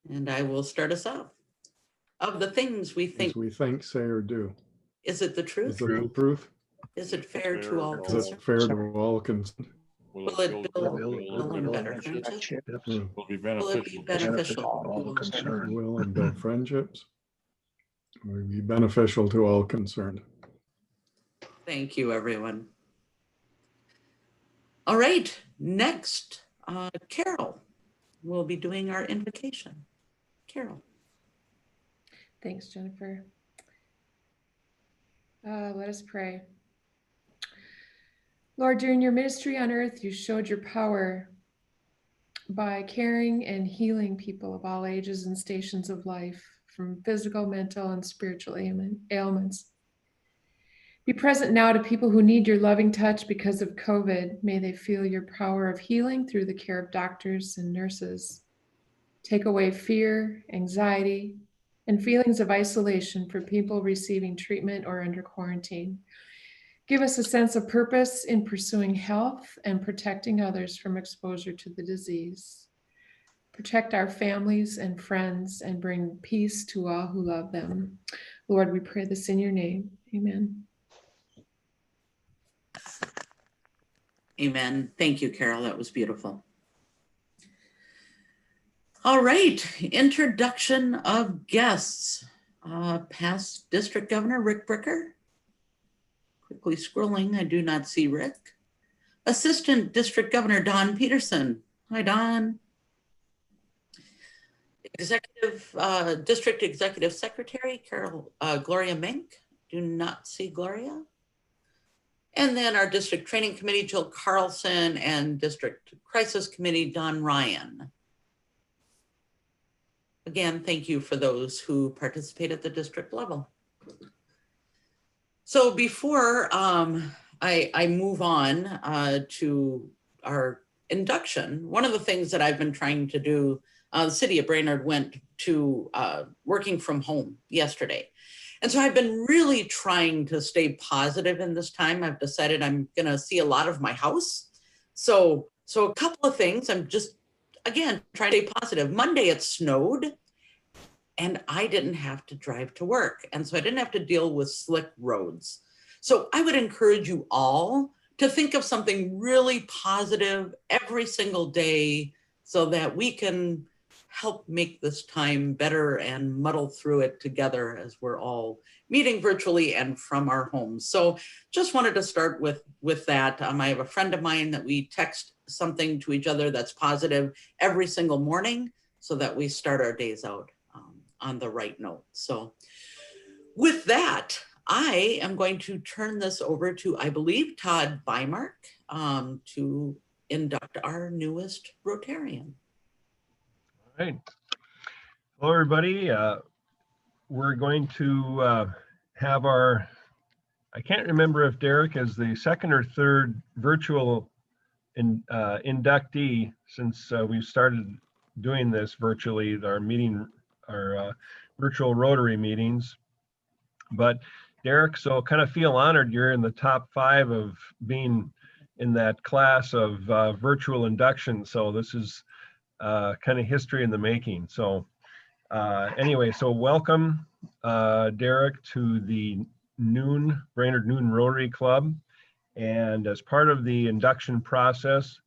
And I will start us off. Of the things we think, say, or do. is it the Is truth? it the truth? Is it fair to all Is it concerned? fair to all concerned? Will it build and better friendship? Will be Will it be beneficial. beneficial to all concerned? Will and build friendships. Will be beneficial to all concerned. Thank you, everyone. All right, next, Carol will be doing our invocation. Carol. Thanks, Jennifer. Let us pray. Lord, during your ministry on earth, you showed your power by caring and healing people of all ages and stations of life from physical, mental, and spiritual ailments. Be present now to people who need your loving touch because of COVID. May they feel your power of healing through the care of doctors and nurses. Take away fear, anxiety, and feelings of isolation for people receiving treatment or under quarantine. Give us a sense of purpose in pursuing health and protecting others from exposure to the disease. Protect our families and friends and bring peace to all who love them. Lord, we pray this in your name. Amen. Amen. Thank you, Carol. That was beautiful. All right, introduction of guests. Past District Governor Rick Bricker. Quickly scrolling, I do not see Rick. Assistant District Governor Don Peterson. Hi, Don. District Executive Secretary Gloria Mink. Do not see Gloria. And then our District Training Committee, Jill Carlson, and District Crisis Committee, Don Ryan. Again, thank you for those who participate at the district level. So before I move on to our induction, one of the things that I've been trying to do, the city of Brainerd went to working from home yesterday. And so I've been really trying to stay positive in this time. I've decided I'm gonna see a lot of my house. So a couple of things, I'm just, again, trying to stay positive. Monday it snowed and I didn't have to drive to work. And so I didn't have to deal with slick roads. So I would encourage you all to think of something really positive every single day so that we can help make this time better and muddle through it together as we're all meeting virtually and from our homes. So just wanted to start with that. I have a friend of mine that we text something to each other that's positive every single morning so that we start our days out on the right note. So with that, I am going to turn this over to, I believe, Todd Bymark to induct our newest Rotarian. All right. Hello, everybody. We're going to have our, I can't remember if Derek is the second or third virtual inductee since we've started doing this virtually, our virtual Rotary meetings. But Derek, so kind of feel honored you're in the top 5 of being in that class of virtual induction. So this is kind of history in the making. So anyway, so welcome, Derek, to the Brainerd Noon Rotary Club. And as part of the induction process,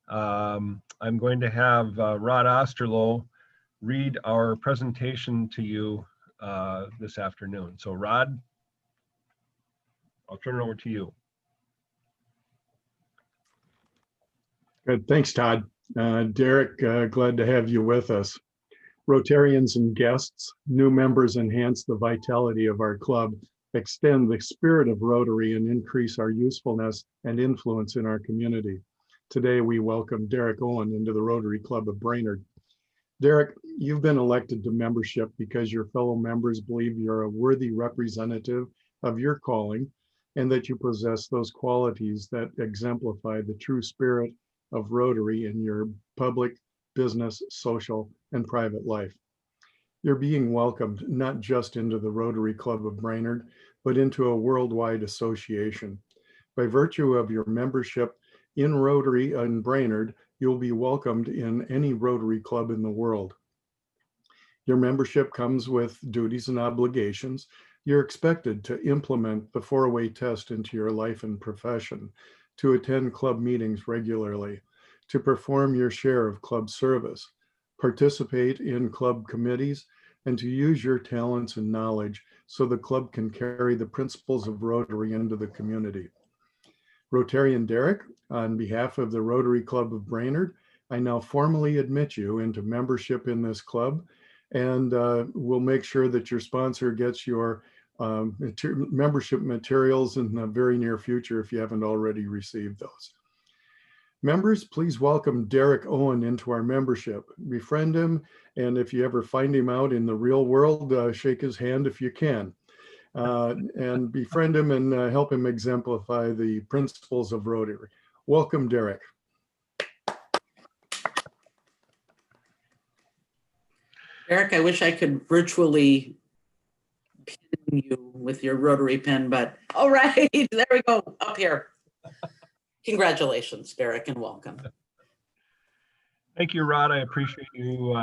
I'm going to have Rod Osterloh read our presentation to you this afternoon. So Rod, I'll turn it over to you. Good, thanks, Todd. Derek, glad to have you with us. Rotarians and guests, new members enhance the vitality of our club, extend the spirit of Rotary, and increase our usefulness and influence in our community. Today, we welcome Derek Owen into the Rotary Club of Brainerd. Derek, you've been elected to membership because your fellow members believe you're a worthy representative of your calling and that you possess those qualities that exemplify the true spirit of Rotary in your public, business, social, and private life. You're being welcomed not just into the Rotary Club of Brainerd, but into a worldwide association. By virtue of your membership in Rotary and Brainerd, you'll be welcomed in any Rotary Club in the world. Your membership comes with duties and obligations. You're expected to implement the 4-way test into your life and profession, to attend club meetings regularly, to perform your share of club service, participate in club committees, and to use your talents and knowledge so the club can carry the principles of Rotary into the community. Rotarian Derek, on behalf of the Rotary Club of Brainerd, I now formally admit you into membership in this club, and we'll make sure that your sponsor gets your membership materials in the very near future if you haven't already received those. Members, please welcome Derek Owen into our membership. Befriend him, and if you ever find him out in the real world, shake his hand if you can. And befriend him and help him exemplify the principles of Rotary. Welcome, Derek. Derek, I wish I could virtually pin you with your Rotary pin, but all right, there we go, up here. Congratulations, Derek, and welcome. Thank you, Rod. I appreciate you,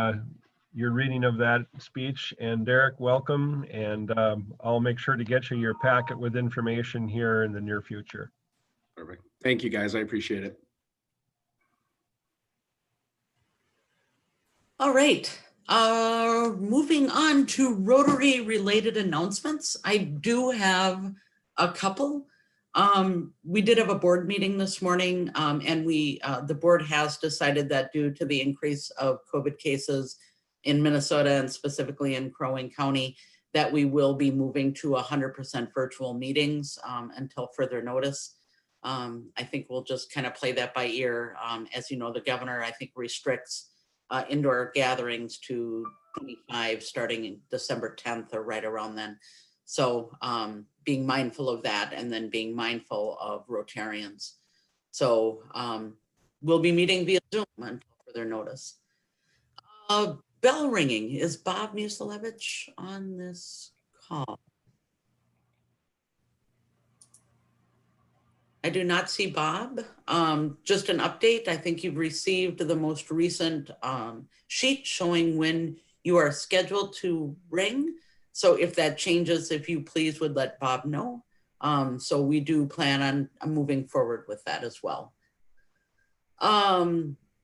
your reading of that speech. And Derek, welcome. And I'll make sure to get you your packet with information here in the near future. Perfect. Thank you, guys. I appreciate it. All right. Moving on to Rotary related announcements. I do have a couple. We did have a board meeting this morning, and the board has decided that due to the increase of COVID cases in Minnesota and specifically in Crow Wing County, that we will be moving to 100% virtual meetings until further notice. I think we'll just kind of play that by ear. As you know, the governor, I think, restricts indoor gatherings to 25 starting in December 10th or right around then. So being mindful of that and then being mindful of Rotarians. So we'll be meeting via Zoom until further notice. Bell ringing. Is Bob Musilevich on this call? I do not see Bob. Just an update. I think you've received the most recent sheet showing when you are scheduled to ring. So if that changes, if you please would let Bob know. So we do plan on moving forward with that as well.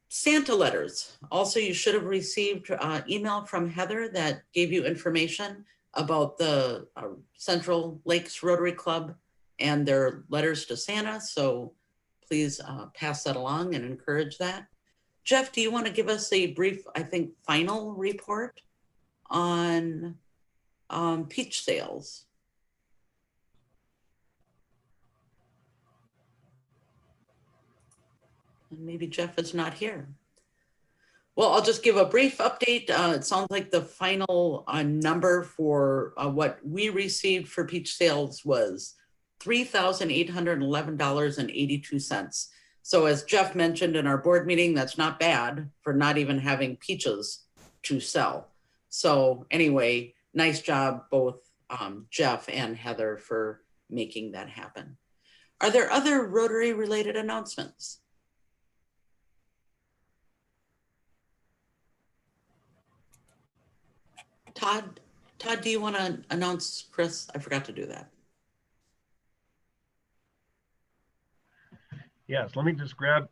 Santa letters. Also, you should have received email from Heather that gave you information about the Central Lakes Rotary Club and their letters to Santa. So please pass that along and encourage that. Jeff, do you want to give us a brief, I think, final report on peach sales? And maybe Jeff is not here. Well, I'll just give a brief update. It sounds like the final number for what we received for peach sales was $3,811.82. So as Jeff mentioned in our board meeting, that's not bad for not even having peaches to sell. So anyway, nice job, both Jeff and Heather, for making that happen. Are there other Rotary related announcements? Todd, do you want to announce Chris? I forgot to do that. Yes, let me just grab,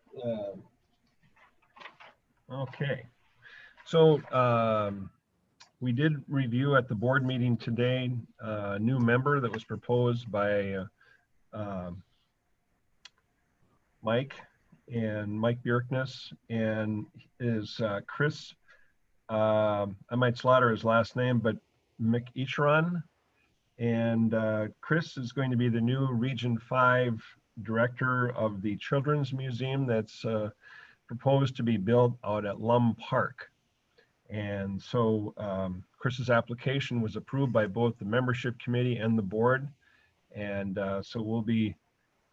okay. So we did review at the board meeting today a new member that was proposed by Mike Bjerknes, and is Chris, I might slaughter his last name, but McEachron. And Chris is going to be the new Region 5 director of the Children's Museum that's proposed to be built out at Lum Park. And so Chris's application was approved by both the membership committee and the board. And so we'll be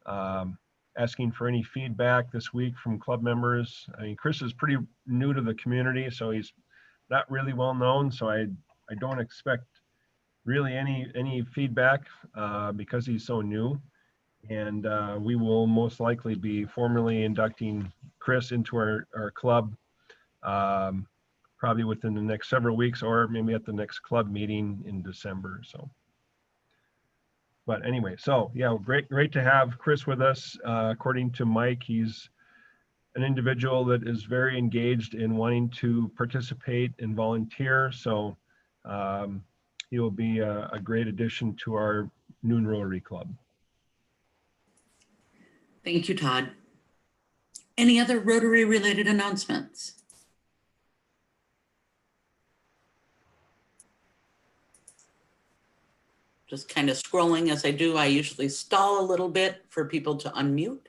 asking for any feedback this week from club members. I mean, Chris is pretty new to the community, so he's not really well known. So I don't expect really any feedback because he's so new. And we will most likely be formally inducting Chris into our club probably within the next several weeks, or maybe at the next club meeting in December. So, but anyway, so yeah, great to have Chris with us. According to Mike, he's an individual that is very engaged in wanting to participate and volunteer. So he will be a great addition to our Noon Rotary Club. Thank you, Todd. Any other Rotary related announcements? Just kind of scrolling as I do. I usually stall a little bit for people to unmute.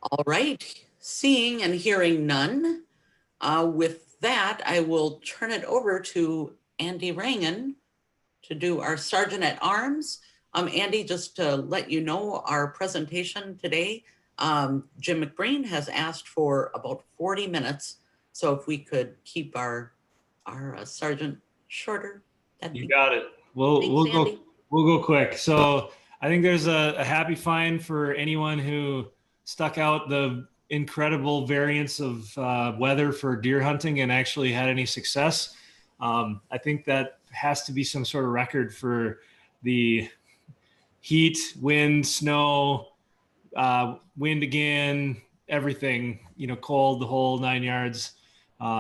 All right, seeing and hearing none. With that, I will turn it over to Andy Rangan to do our Sergeant at Arms. Andy, just to let you know, our presentation today, Jim McBreen has asked for about 40 minutes. So if we could keep our sergeant shorter, you got it. We'll go quick. So I think there's a happy find for anyone who stuck out the incredible variance of weather for deer hunting and actually had any success. I think that has to be some sort of record for the heat, wind, snow, wind again, everything, cold, the whole 9 yards.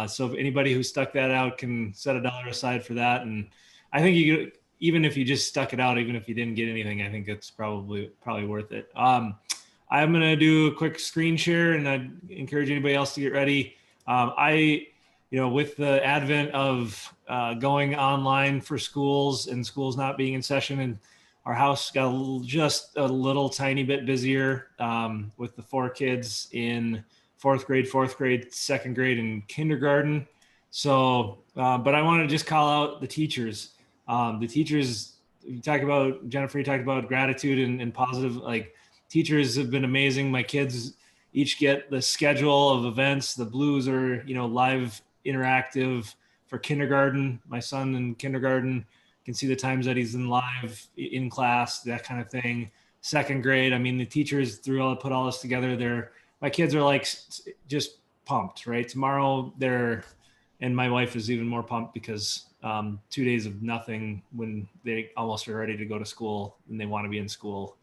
So if anybody who stuck that out can set $1 aside for that. And I think even if you just stuck it out, even if you didn't get anything, I think it's probably worth it. I'm going to do a quick screen share, and I encourage anybody else to get ready. With the advent of going online for schools and schools not being in session, and our house got just a little tiny bit busier with the 4 kids in 4th grade, 2nd grade, and kindergarten. So, but I want to just call out the teachers. The teachers, Jennifer, you talked about gratitude and positive, teachers have been amazing. My kids each get the schedule of events. The Blues are, live interactive for kindergarten. My son in kindergarten can see the times that he's in live in class, that kind of thing. 2nd grade, the teachers put all this together. My kids are just pumped, right? Tomorrow and my wife is even more pumped because 2 days of nothing when they almost are ready to go to school and they want to be in school.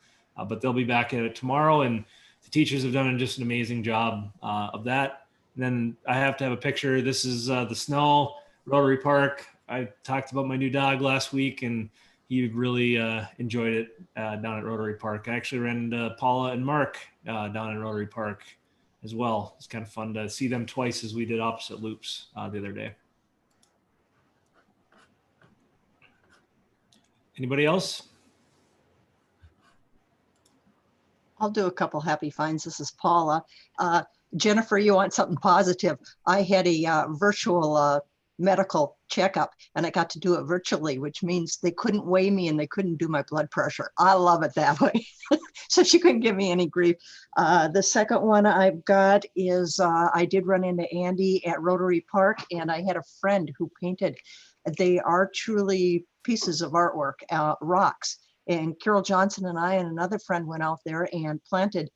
But they'll be back at it tomorrow, and the teachers have done just an amazing job of that. And then I have to have a picture. This is the snow, Rotary Park. I talked about my new dog last week, and he really enjoyed it down at Rotary Park. I actually ran into Paula and Mark down at Rotary Park as well. It's kind of fun to see them twice as we did opposite loops the other day. Anybody else? I'll do a couple happy finds. This is Paula. Jennifer, you want something positive? I had a virtual medical checkup, and I got to do it virtually, which means they couldn't weigh me and they couldn't do my blood pressure. I love it that way. So she couldn't give me any grief. The second one I've got is I did run into Andy at Rotary Park, and I had a friend who painted. They are truly pieces of artwork, rocks. And Carol Johnson and I and another friend went out there and planted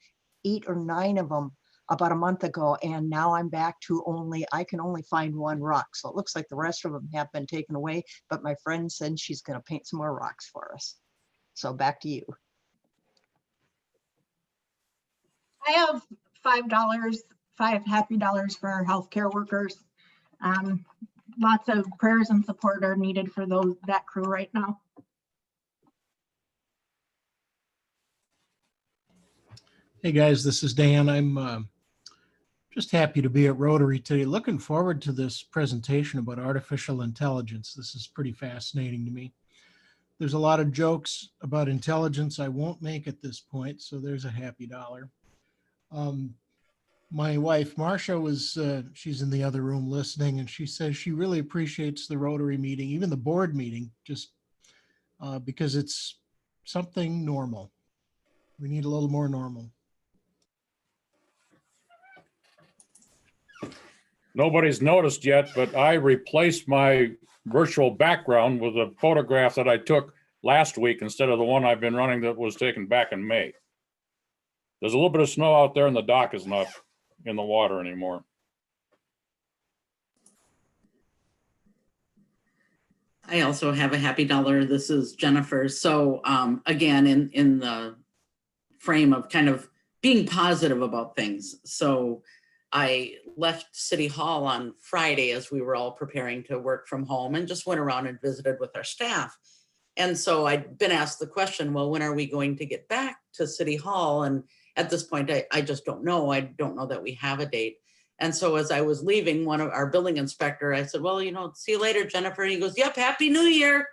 8 or 9 of them about a month ago. And now I'm back to I can only find 1 rock. So it looks like the rest of them have been taken away, but my friend said she's going to paint some more rocks for us. So back to you. I have $5, 5 happy dollars for our healthcare workers. Lots of prayers and support are needed for that crew right now. Hey guys, this is Dan. I'm just happy to be at Rotary today. Looking forward to this presentation about artificial intelligence. This is pretty fascinating to me. There's a lot of jokes about intelligence I won't make at this point, so there's a happy dollar. My wife, Marcia, she's in the other room listening, and she says she really appreciates the Rotary meeting, even the board meeting, just because it's something normal. We need a little more normal. Nobody's noticed yet, but I replaced my virtual background with a photograph that I took last week instead of the one I've been running that was taken back in May. There's a little bit of snow out there and the dock is not in the water anymore. I also have a happy dollar. This is Jennifer. So again, in the frame of kind of being positive about things. So I left City Hall on Friday as we were all preparing to work from home and just went around and visited with our staff. And so I'd been asked the question, well, when are we going to get back to City Hall? And at this point, I just don't know. I don't know that we have a date. And so as I was leaving, one of our building inspector, I said, well, you know, see you later, Jennifer. And he goes, yep, Happy New Year.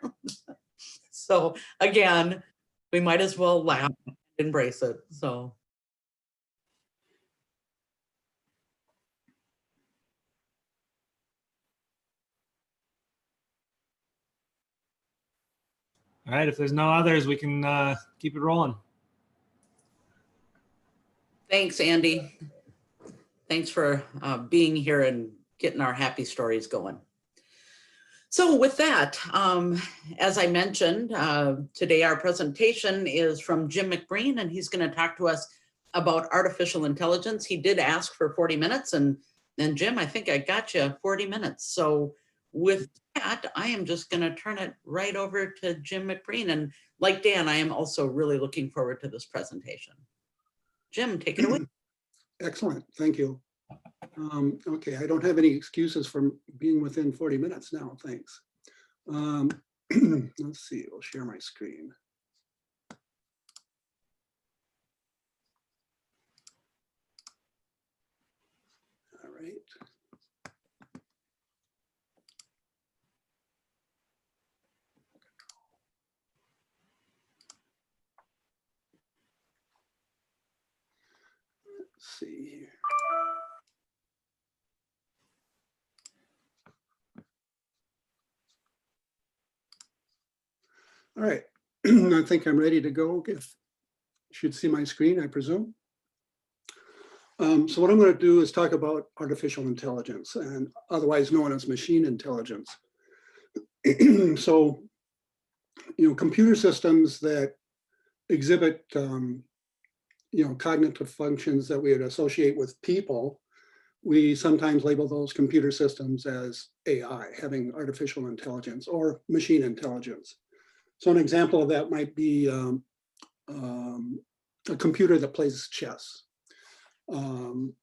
So again, we might as well laugh and embrace it. So. All right, if there's no others, we can keep it rolling. Thanks, Andy. Thanks for being here and getting our happy stories going. So with that, as I mentioned, today our presentation is from Jim McBreen, and he's going to talk to us about artificial intelligence. He did ask for 40 minutes, and Jim, I think I got you 40 minutes. So with that, I am just going to turn it right over to Jim McBreen. And like Dan, I am also really looking forward to this presentation. Jim, take it away. Excellent, thank you. Okay, I don't have any excuses for being within 40 minutes now, thanks. Let's see, I'll share my screen. All right. Let's see here. All right, I think I'm ready to go. If you should see my screen, I presume. So what I'm going to do is talk about artificial intelligence, and otherwise known as machine intelligence. So, you know, computer systems that exhibit, you know, cognitive functions that we would associate with people, we sometimes label those computer systems as AI, having artificial intelligence or machine intelligence. So an example of that might be a computer that plays chess. You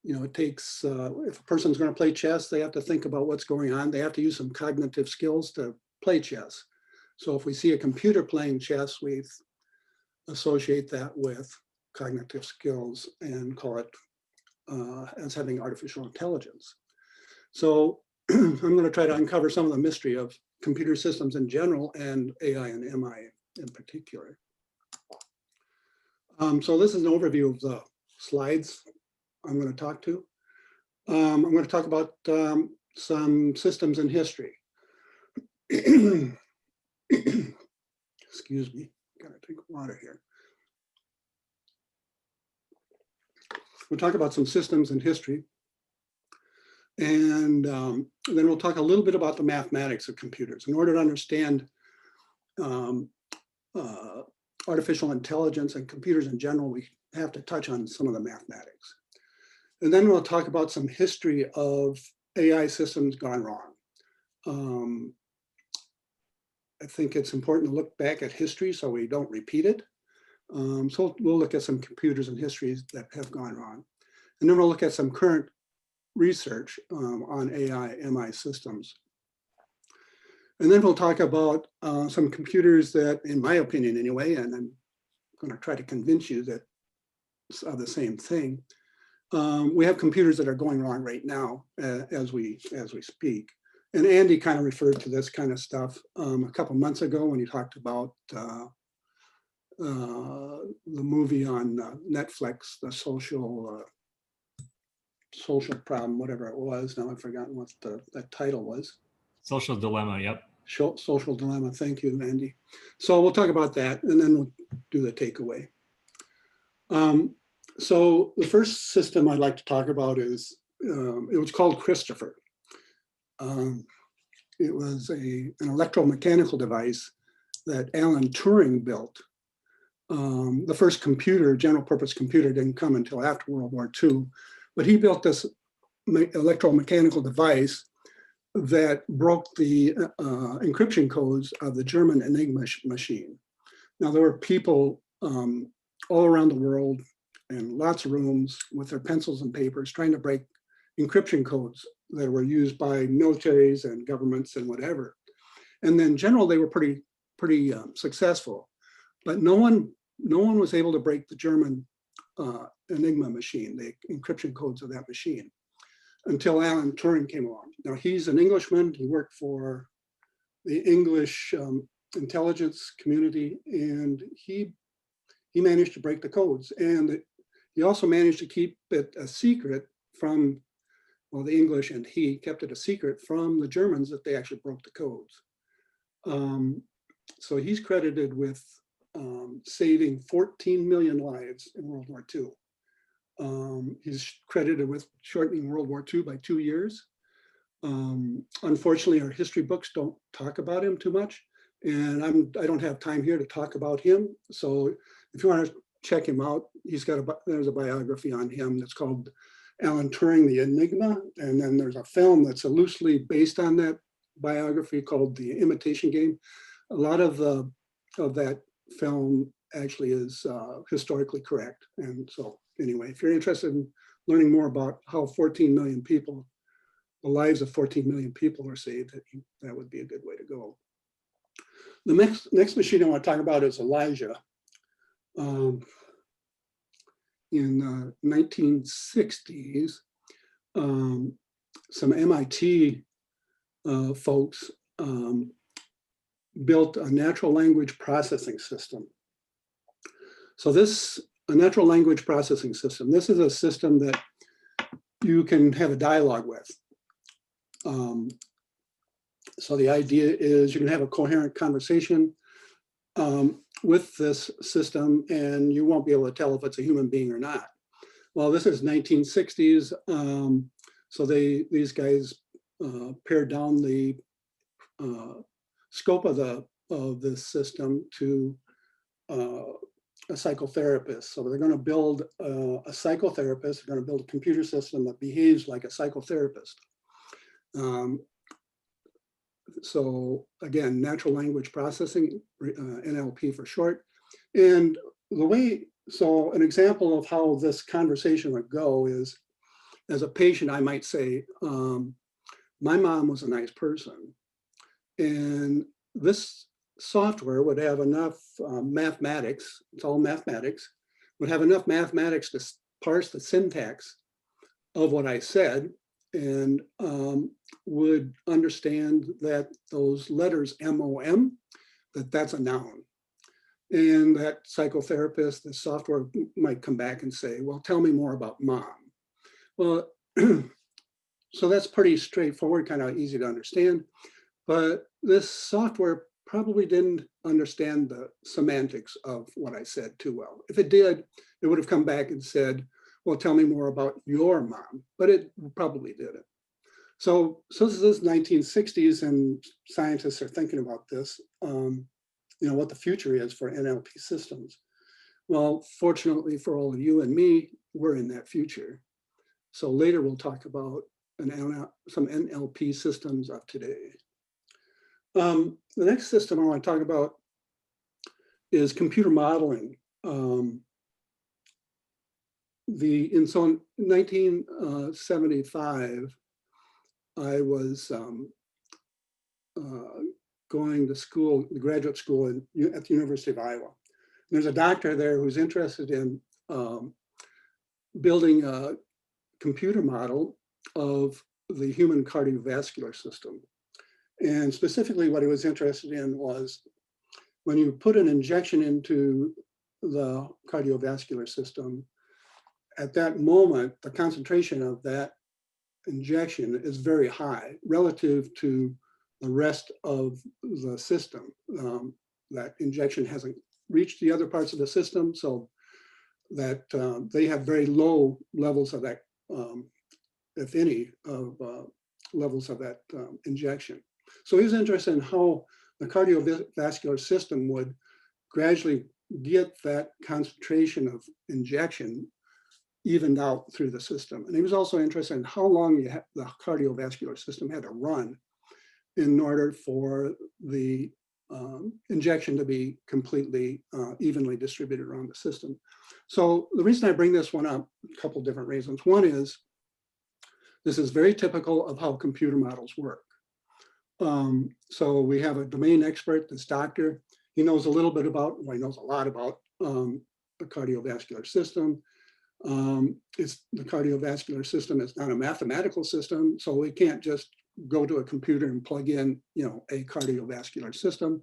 know, it takes, if a person's going to play chess, they have to think about what's going on. They have to use some cognitive skills to play chess. So if we see a computer playing chess, we associate that with cognitive skills and call it as having artificial intelligence. So I'm going to try to uncover some of the mystery of computer systems in general and AI and MI in particular. So this is an overview of the slides I'm going to talk to. I'm going to talk about some systems in history. Excuse me, gotta drink water here. We'll talk about some systems in history. And then we'll talk a little bit about the mathematics of computers. In order to understand artificial intelligence and computers in general, we have to touch on some of the mathematics. And then we'll talk about some history of AI systems gone wrong. I think it's important to look back at history so we don't repeat it. So we'll look at some computers and histories that have gone wrong. And then we'll look at some current research on AI, MI systems. And then we'll talk about some computers that, in my opinion anyway, and I'm going to try to convince you that are the same thing. We have computers that are going wrong right now as we speak. And Andy kind of referred to this kind of stuff a couple months ago when he talked about the movie on Netflix, the social problem, whatever it was. Now I've forgotten what that title was. Social Dilemma, yep. Social Dilemma, thank you, Andy. So we'll talk about that and then we'll do the takeaway. So the first system I'd like to talk about is, it was called Christopher. It was an electromechanical device that Alan Turing built. The first computer, general purpose computer, didn't come until after World War II, But he built this electromechanical device that broke the encryption codes of the German Enigma machine. Now, there were people all around the world in lots of rooms with their pencils and papers trying to break encryption codes that were used by militaries and governments and whatever. And in general, they were pretty successful, but no one was able to break the German Enigma machine, the encryption codes of that machine, until Alan Turing came along. Now, he's an Englishman. He worked for the English intelligence community, and he managed to break the codes. And he also managed to keep it a secret from, well, the English, and he kept it a secret from the Germans that they actually broke the codes. So he's credited with saving 14 million lives in World War II. He's credited with shortening World War II by 2 years. Unfortunately, our history books don't talk about him too much, and I don't have time here to talk about him. So if you want to check him out, there's a biography on him that's called Alan Turing, The Enigma, and then there's a film that's loosely based on that biography called The Imitation Game. A lot of that film actually is historically correct. And so anyway, if you're interested in learning more about how 14 million people, the lives of 14 million people are saved, that would be a good way to go. The next machine I want to talk about is Elijah. In the 1960s, some MIT folks built a natural language processing system. So a natural language processing system, this is a system that you can have a dialogue with. So the idea is you can have a coherent conversation with this system, and you won't be able to tell if it's a human being or not. Well, this is 1960s. So these guys pared down the scope of this system to a psychotherapist. So they're going to build a psychotherapist. They're going to build a computer system that behaves like a psychotherapist. So again, natural language processing, NLP for short. And so an example of how this conversation would go is, as a patient, I might say, my mom was a nice person. And this software would have enough mathematics, it's all mathematics, would have enough mathematics to parse the syntax of what I said, and would understand that those letters MOM, that's a noun. And that psychotherapist, the software might come back and say, well, tell me more about mom. Well, so that's pretty straightforward, kind of easy to understand. But this software probably didn't understand the semantics of what I said too well. If it did, it would have come back and said, well, tell me more about your mom, but it probably didn't. So this is 1960s, and scientists are thinking about this, what the future is for NLP systems. Well, fortunately for all of you and me, we're in that future. So later we'll talk about some NLP systems of today. The next system I want to talk about is computer modeling. In 1975, I was going to school, the graduate school at the University of Iowa. There's a doctor there who's interested in building a computer model of the human cardiovascular system. And specifically what he was interested in was when you put an injection into the cardiovascular system, at that moment, the concentration of that injection is very high relative to the rest of the system. That injection hasn't reached the other parts of the system, so that they have very low levels of that, if any, of levels of that injection. So he was interested in how the cardiovascular system would gradually get that concentration of injection evened out through the system. And he was also interested in how long the cardiovascular system had to run in order for the injection to be completely evenly distributed around the system. So the reason I bring this one up, a couple different reasons. One is, this is very typical of how computer models work. So we have a domain expert, this doctor. He knows a little bit about, well, he knows a lot about the cardiovascular system. The cardiovascular system is not a mathematical system, so we can't just go to a computer and plug in, a cardiovascular system.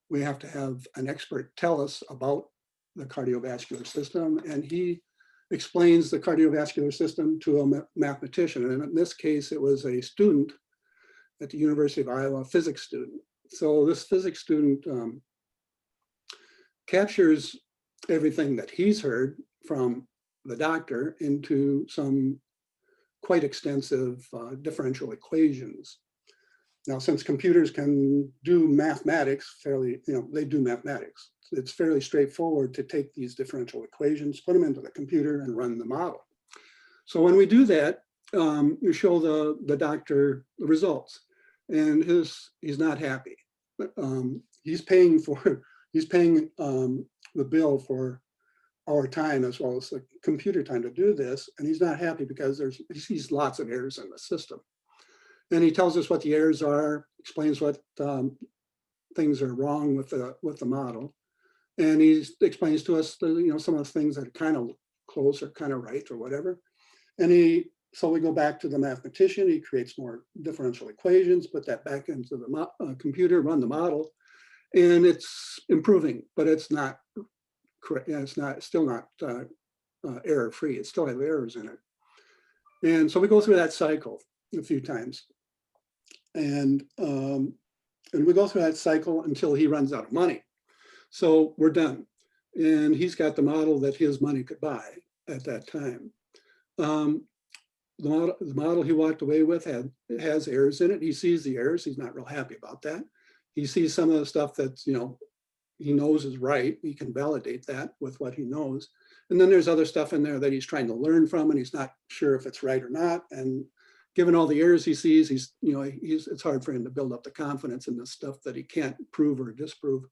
We have to have an expert tell us about the cardiovascular system, and he explains the cardiovascular system to a mathematician. And in this case, it was a student at the University of Iowa, a physics student. So this physics student captures everything that he's heard from the doctor into some quite extensive differential equations. Now, since computers can do mathematics fairly, they do mathematics. It's fairly straightforward to take these differential equations, put them into the computer and run the model. So when we do that, you show the doctor the results, and he's not happy. He's paying the bill for our time as well as the computer time to do this, and he's not happy because he sees lots of errors in the system. And he tells us what the errors are, explains what things are wrong with the model, and he explains to us some of the things that are kind of close or kind of right or whatever. And so we go back to the mathematician. He creates more differential equations, put that back into the computer, run the model, and it's improving, but it's not correct. It's still not error free. It still has errors in it. And so we go through that cycle a few times. And we go through that cycle until he runs out of money. So we're done. And he's got the model that his money could buy at that time. The model he walked away with has errors in it. He sees the errors. He's not real happy about that. He sees some of the stuff that's, he knows is right. He can validate that with what he knows. And then there's other stuff in there that he's trying to learn from, and he's not sure if it's right or not. And given all the errors he sees, it's hard for him to build up the confidence in the stuff that he can't prove or disprove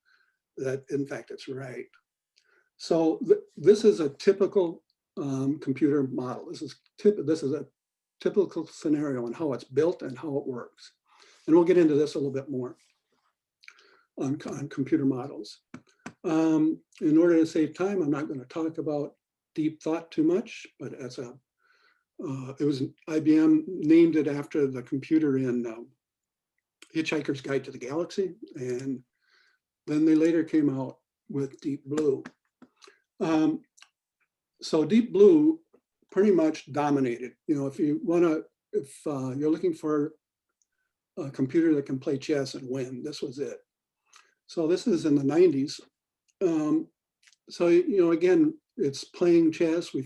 that in fact it's right. So this is a typical computer model. This is a typical scenario on how it's built and how it works. And we'll get into this a little bit more on computer models. In order to save time, I'm not going to talk about deep thought too much, but it was IBM named it after the computer in Hitchhiker's Guide to the Galaxy, and then they later came out with Deep Blue. So Deep Blue pretty much dominated. If you're looking for a computer that can play chess and win, this was it. So this is in the 90s. So again, it's playing chess. We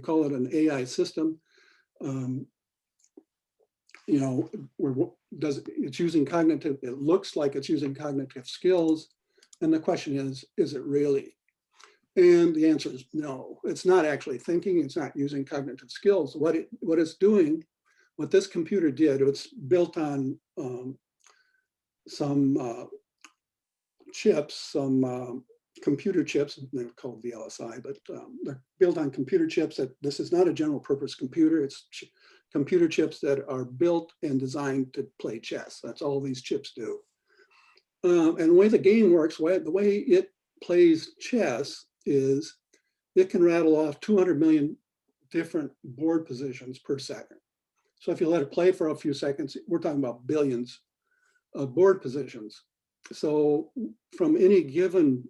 call it an AI system. It's using cognitive, it looks like it's using cognitive skills. And the question is it really? And the answer is no, it's not actually thinking, it's not using cognitive skills. What it's doing, what this computer did, it's built on some chips, some computer chips, they're called VLSI, but they're built on computer chips. This is not a general purpose computer, it's computer chips that are built and designed to play chess. That's all these chips do. And the way the game works, the way it plays chess is it can rattle off 200 million different board positions per second. So if you let it play for a few seconds, we're talking about billions of board positions. So from any given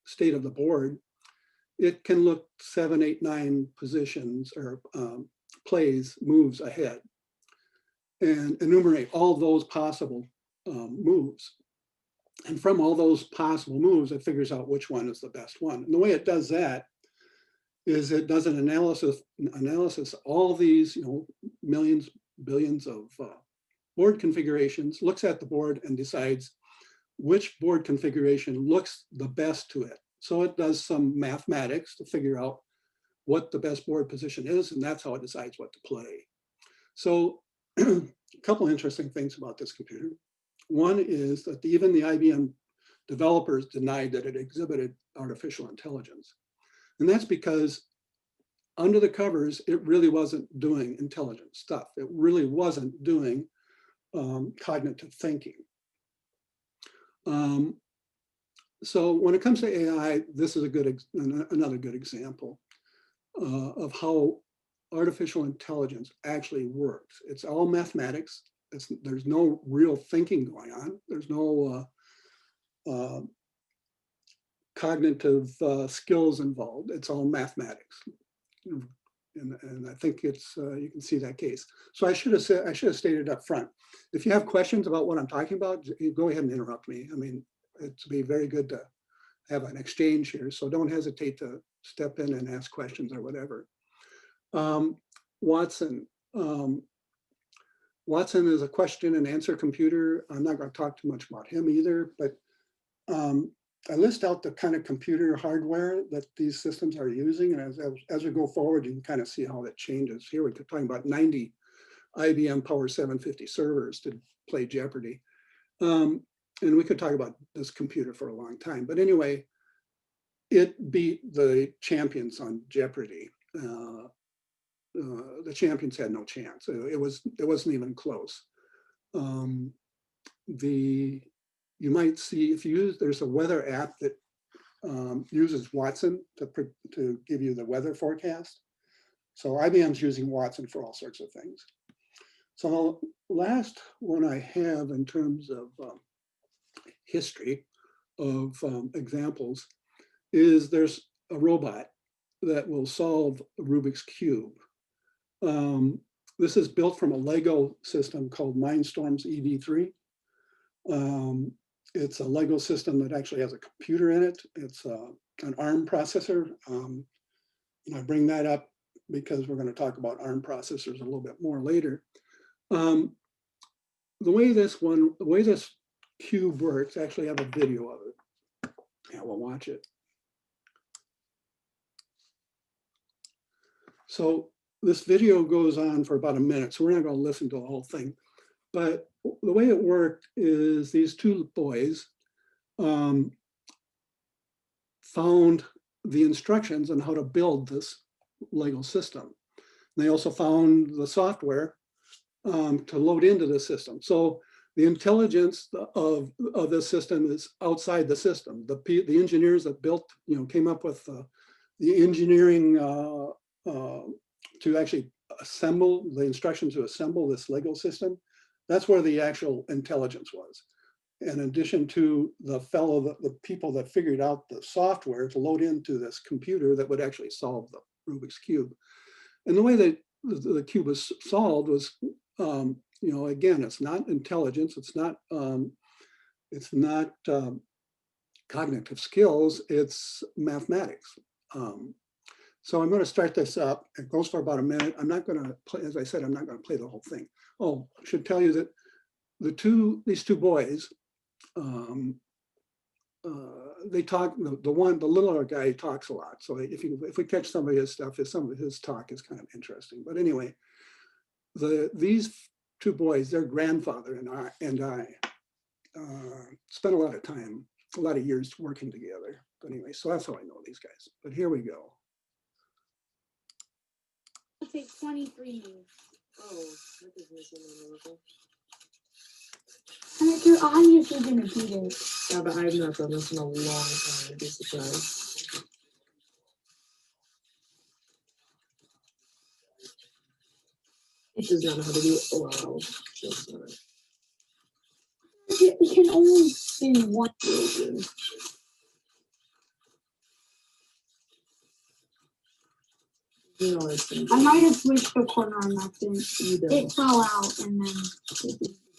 state of the board, it can look 7, 8, 9 positions or moves ahead and enumerate all those possible moves. And from all those possible moves, it figures out which one is the best one. And the way it does that is it does an analysis of all these, millions, billions of board configurations, looks at the board and decides which board configuration looks the best to it. So it does some mathematics to figure out what the best board position is, and that's how it decides what to play. So a couple interesting things about this computer. One is that even the IBM developers denied that it exhibited artificial intelligence. And that's because under the covers, it really wasn't doing intelligent stuff. It really wasn't doing cognitive thinking. So when it comes to AI, this is another good example of how artificial intelligence actually works. It's all mathematics. There's no real thinking going on. There's no cognitive skills involved. It's all mathematics. And I think it's you can see that case. So I should have stated up front. If you have questions about what I'm talking about, go ahead and interrupt me. I mean, it'd be very good to have an exchange here. So don't hesitate to step in and ask questions or whatever. Watson. Watson is a question and answer computer. I'm not going to talk too much about him either, but I list out the kind of computer hardware that these systems are using. And as we go forward, you can kind of see how that changes. Here we're talking about 90 IBM Power 750 servers to play Jeopardy. And we could talk about this computer for a long time. But anyway, it beat the champions on Jeopardy. The champions had no chance. It wasn't even close. You might see if you use, there's a weather app that uses Watson to give you the weather forecast. So IBM's using Watson for all sorts of things. So the last one I have in terms of history of examples is there's a robot that will solve Rubik's Cube. This is built from a Lego system called Mindstorms EV3. It's a Lego system that actually has a computer in it. It's an ARM processor. And I bring that up because we're going to talk about ARM processors a little bit more later. The way this cube works, actually I have a video of it. Yeah, we'll watch it. So this video goes on for about a minute, so we're not going to listen to the whole thing. But the way it worked is these two boys found the instructions on how to build this Lego system. They also found the software to load into the system. So the intelligence of this system is outside the system. The engineers that built, came up with the engineering to actually assemble the instructions to assemble this Lego system. That's where the actual intelligence was. In addition to the people that figured out the software to load into this computer that would actually solve the Rubik's Cube. And the way that the cube was solved was, again, it's not intelligence, it's not cognitive skills, it's mathematics. So I'm going to start this up. It goes for about a minute. I'm not going to play, as I said, I'm not going to play the whole thing. Oh, I should tell you that these two boys, they talk. The littler guy talks a lot. So if we catch some of his stuff, some of his talk is kind of interesting. But anyway, these two boys, their grandfather and I spent a lot of time, a lot of years working together. But anyway, so that's how I know these guys. But here we go. It'll take 23 minutes. Oh, that is missing a little. And if you're obviously gonna do this. Yeah, but I've not done this in a long time. I'd be surprised. It does not know how to do it. Wow. That's not. It can only spin one version. You know, I might have switched the corner on that thing. It fell out and then.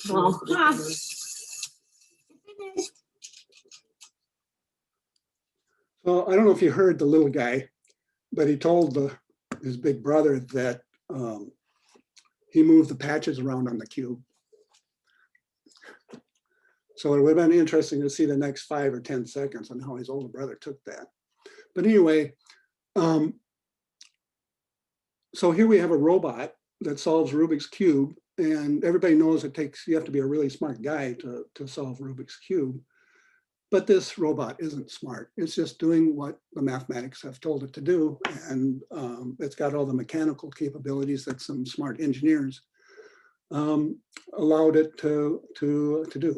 Oh. So I don't know if you heard the little guy, but he told his big brother that he moved the patches around on the cube. So it would have been interesting to see the next 5 or 10 seconds on how his older brother took that. But anyway, So here we have a robot that solves Rubik's Cube, and everybody knows you have to be a really smart guy to solve Rubik's Cube. But this robot isn't smart. It's just doing what the mathematics have told it to do. And it's got all the mechanical capabilities that some smart engineers allowed it to do.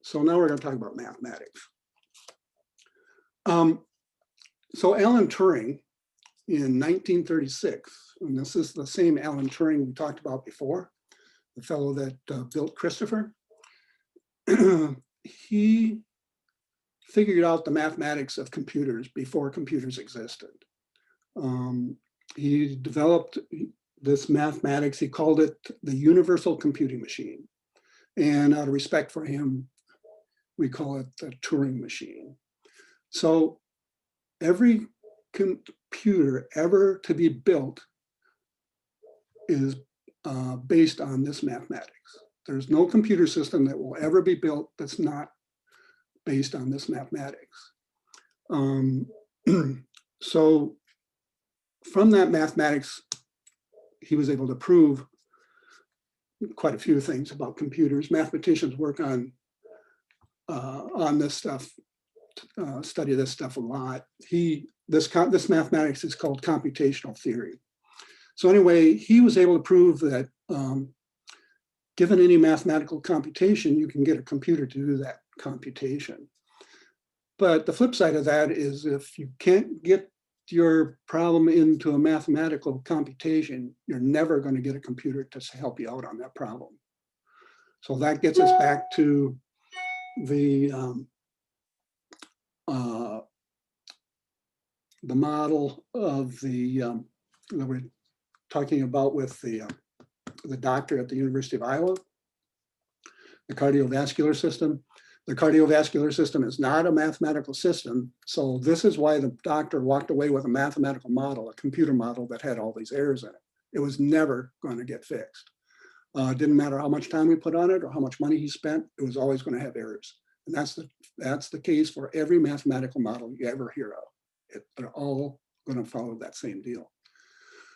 So now we're going to talk about mathematics. So Alan Turing in 1936, and this is the same Alan Turing we talked about before, the fellow that built Christopher, he figured out the mathematics of computers before computers existed. He developed this mathematics, he called it the universal computing machine. And out of respect for him, we call it the Turing machine. So every computer ever to be built is based on this mathematics. There's no computer system that will ever be built that's not based on this mathematics. So from that mathematics, he was able to prove quite a few things about computers. Mathematicians work on this stuff, study this stuff a lot. This mathematics is called computational theory. So anyway, he was able to prove that given any mathematical computation, you can get a computer to do that computation. But the flip side of that is if you can't get your problem into a mathematical computation, you're never going to get a computer to help you out on that problem. So that gets us back to the model of that we're talking about with the doctor at the University of Iowa, the cardiovascular system. The cardiovascular system is not a mathematical system. So this is why the doctor walked away with a mathematical model, a computer model that had all these errors in it. It was never going to get fixed. It didn't matter how much time we put on it or how much money he spent, it was always going to have errors. And that's the case for every mathematical model you ever hear of. They're all going to follow that same deal.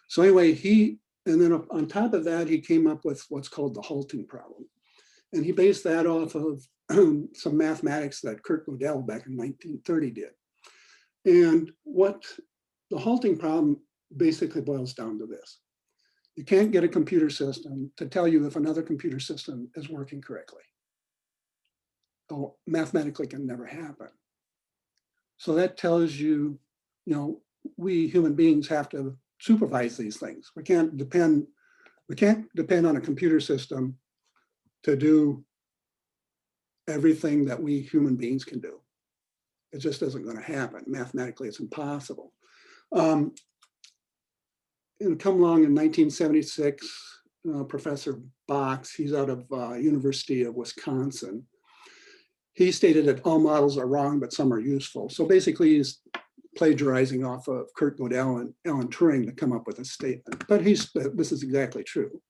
So anyway, and then on top of that, he came up with what's called the halting problem. And he based that off of some mathematics that Kurt Gödel back in 1930 did. And what the halting problem basically boils down to this. You can't get a computer system to tell you if another computer system is working correctly. Oh, mathematically can never happen. So that tells you, we human beings have to supervise these things. We can't depend on a computer system to do everything that we human beings can do. It just isn't going to happen. Mathematically, it's impossible. And come along in 1976, Professor Box, he's out of University of Wisconsin. He stated that all models are wrong, but some are useful. So basically, he's plagiarizing off of Kurt Gödel and Alan Turing to come up with a statement. But this is exactly true.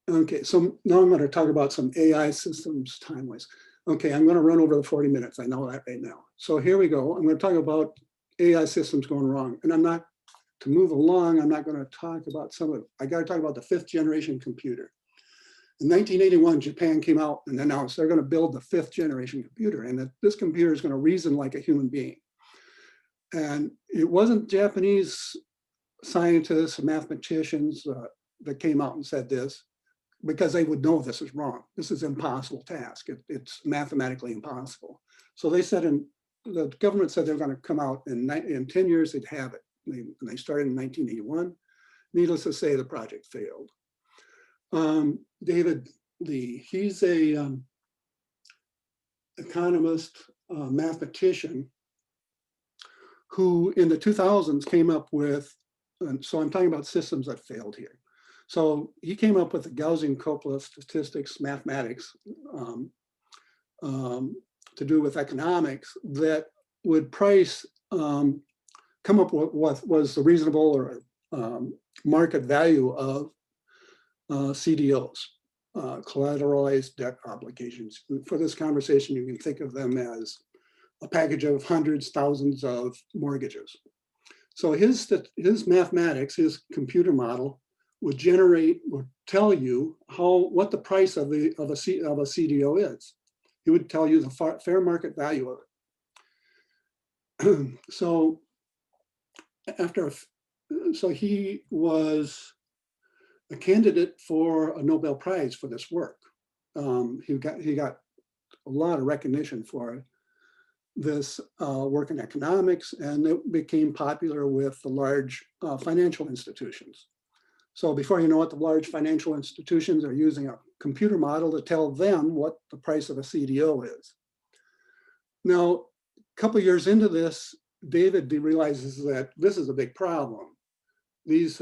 Okay, so now I'm going to talk about some AI systems time-wise. Okay, I'm going to run over the 40 minutes. I know that right now. So here we go. I'm going to talk about AI systems going wrong. And to move along, I'm not going to talk about I got to talk about the 5th generation computer. In 1981, Japan came out and announced they're going to build the 5th generation computer, and that this computer is going to reason like a human being. And it wasn't Japanese scientists, mathematicians that came out and said this, because they would know this is wrong. This is an impossible task. It's mathematically impossible. So they said, the government said they're going to come out in 10 years, they'd have it. They started in 1981. Needless to say, the project failed. David Lee, he's a economist, mathematician, who in the 2000s came up with, and so I'm talking about systems that failed here. So he came up with the Gaussian-Coppola statistics, mathematics, to do with economics that would price, come up with what was the reasonable or market value of CDOs, collateralized debt obligations. For this conversation, you can think of them as a package of hundreds, thousands of mortgages. So his mathematics, his computer model would tell you what the price of a CDO is. He would tell you the fair market value of it. So he was a candidate for a Nobel Prize for this work. He got a lot of recognition for this work in economics, and it became popular with the large financial institutions. So before you know it, the large financial institutions are using a computer model to tell them what the price of a CDO is. Now, a couple of years into this, David realizes that this is a big problem. These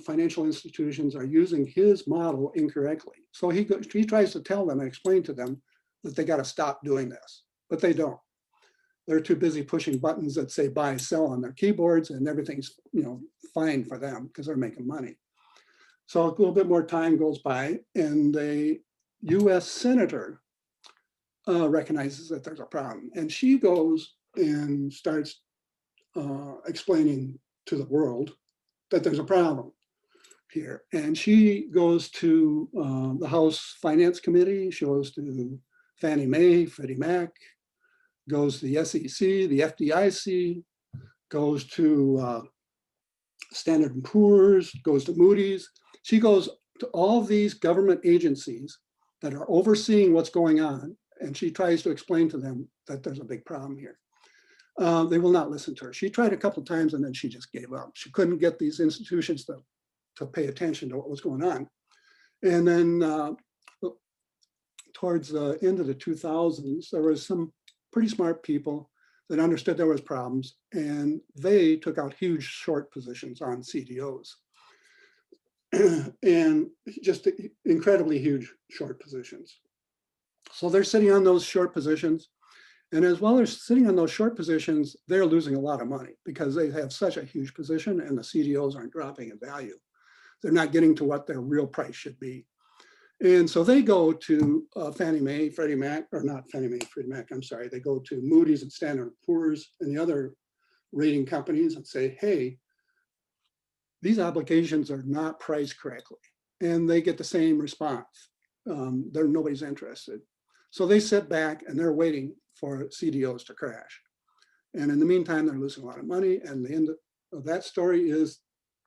financial institutions are using his model incorrectly. So he tries to tell them and explain to them that they got to stop doing this, but they don't. They're too busy pushing buttons that say buy, sell on their keyboards, and everything's fine for them because they're making money. So a little bit more time goes by, and a US senator recognizes that there's a problem. And she goes and starts explaining to the world that there's a problem here. And she goes to the House Finance Committee, she goes to Fannie Mae, Freddie Mac, goes to the SEC, the FDIC, goes to Standard & Poor's, goes to Moody's. She goes to all these government agencies that are overseeing what's going on, and she tries to explain to them that there's a big problem here. They will not listen to her. She tried a couple of times and then she just gave up. She couldn't get these institutions to pay attention to what was going on. And then towards the end of the 2000s, there was some pretty smart people that understood there was problems, and they took out huge short positions on CDOs. And just incredibly huge short positions. So they're sitting on those short positions. And as well as sitting on those short positions, they're losing a lot of money because they have such a huge position and the CDOs aren't dropping in value. They're not getting to what their real price should be. And so they go to Fannie Mae, Freddie Mac, or not Fannie Mae, Freddie Mac, I'm sorry. They go to Moody's and Standard & Poor's and the other rating companies and say, hey, these obligations are not priced correctly. And they get the same response. Nobody's interested. So they sit back and they're waiting for CDOs to crash. And in the meantime, they're losing a lot of money. And the end of that story is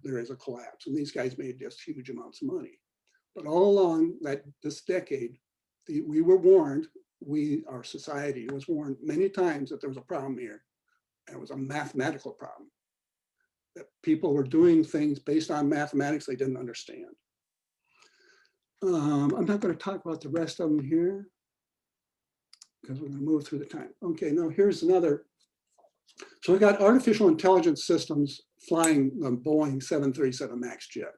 there is a collapse. And these guys made just huge amounts of money. But all along this decade, we were warned, our society was warned many times that there was a problem here. And it was a mathematical problem. That people were doing things based on mathematics they didn't understand. I'm not going to talk about the rest of them here because we're going to move through the time. Okay, now here's another. So we got artificial intelligence systems flying the Boeing 737 MAX jet.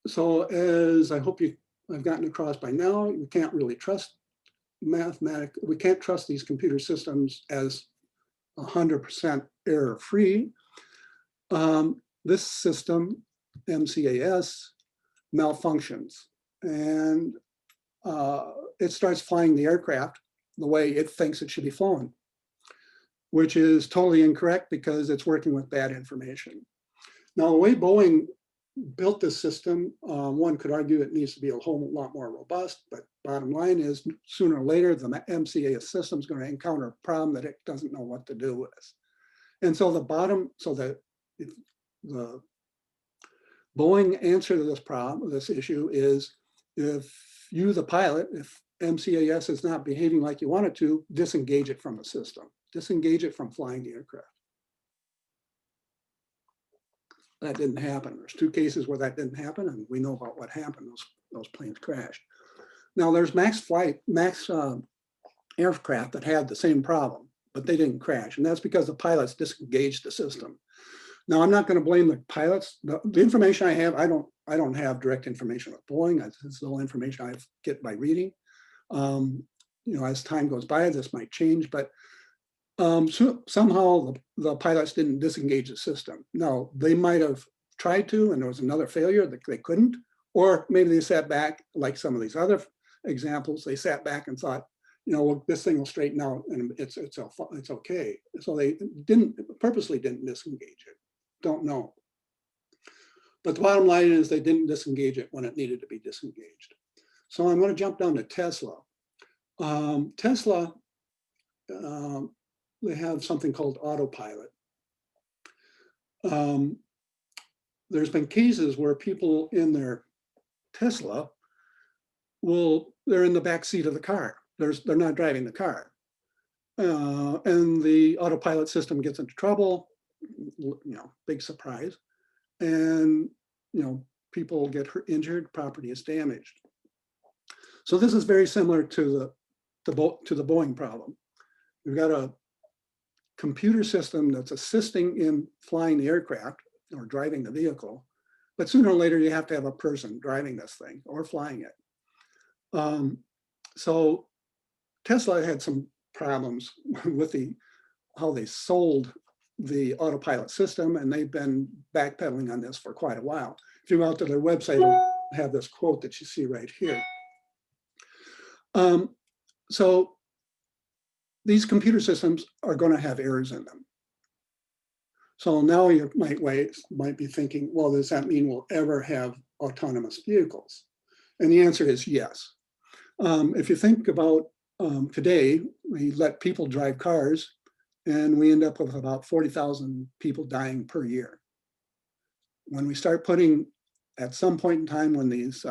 So as I hope I've gotten across by now, you can't really trust we can't trust these computer systems as 100% error-free. This system, MCAS, malfunctions, and it starts flying the aircraft the way it thinks it should be flown, which is totally incorrect because it's working with bad information. Now, the way Boeing built this system, one could argue it needs to be a whole lot more robust, but bottom line is sooner or later, the MCAS system is going to encounter a problem that it doesn't know what to do with. And so the Boeing answer to this problem, this issue is, if you, the pilot, if MCAS is not behaving like you want it to, disengage it from the system, disengage it from flying the aircraft. That didn't happen. There's two cases where that didn't happen, and we know about what happened. Those planes crashed. Now there's MAX aircraft that had the same problem, but they didn't crash, and that's because the pilots disengaged the system. Now I'm not going to blame the pilots. The information I have, I don't have direct information with Boeing. This is all information I get by reading. As time goes by, this might change, but so somehow the pilots didn't disengage the system. No, they might have tried to, and there was another failure that they couldn't, or maybe they sat back, like some of these other examples, they sat back and thought, you know, well, this thing will straighten out and it's okay. So they purposely didn't disengage it. Don't know. But the bottom line is they didn't disengage it when it needed to be disengaged. So I'm going to jump down to Tesla. Tesla, they have something called autopilot. There's been cases where people in their Tesla they're in the back seat of the car. They're not driving the car. And the autopilot system gets into trouble, you know, big surprise. And, you know, people get injured, property is damaged. So this is very similar to the Boeing problem. We've got a computer system that's assisting in flying the aircraft or driving the vehicle, but sooner or later you have to have a person driving this thing or flying it. So Tesla had some problems with how they sold the autopilot system, and they've been backpedaling on this for quite a while. If you go out to their website, they'll have this quote that you see right here. So these computer systems are going to have errors in them. So now you might be thinking, well, does that mean we'll ever have autonomous vehicles? And the answer is yes. If you think about today, we let people drive cars and we end up with about 40,000 people dying per year. When we start putting, at some point in time when these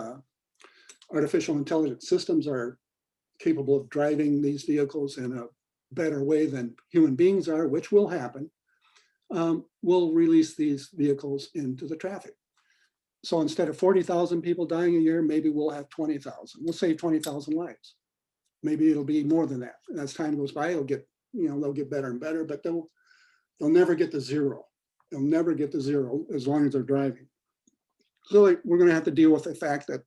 artificial intelligence systems are capable of driving these vehicles in a better way than human beings are, which will happen, we'll release these vehicles into the traffic. So instead of 40,000 people dying a year, maybe we'll have 20,000. We'll save 20,000 lives. Maybe it'll be more than that. And as time goes by, it'll get, you know, they'll get better and better, but they'll never get to zero. They'll never get to zero as long as they're driving. So we're going to have to deal with the fact that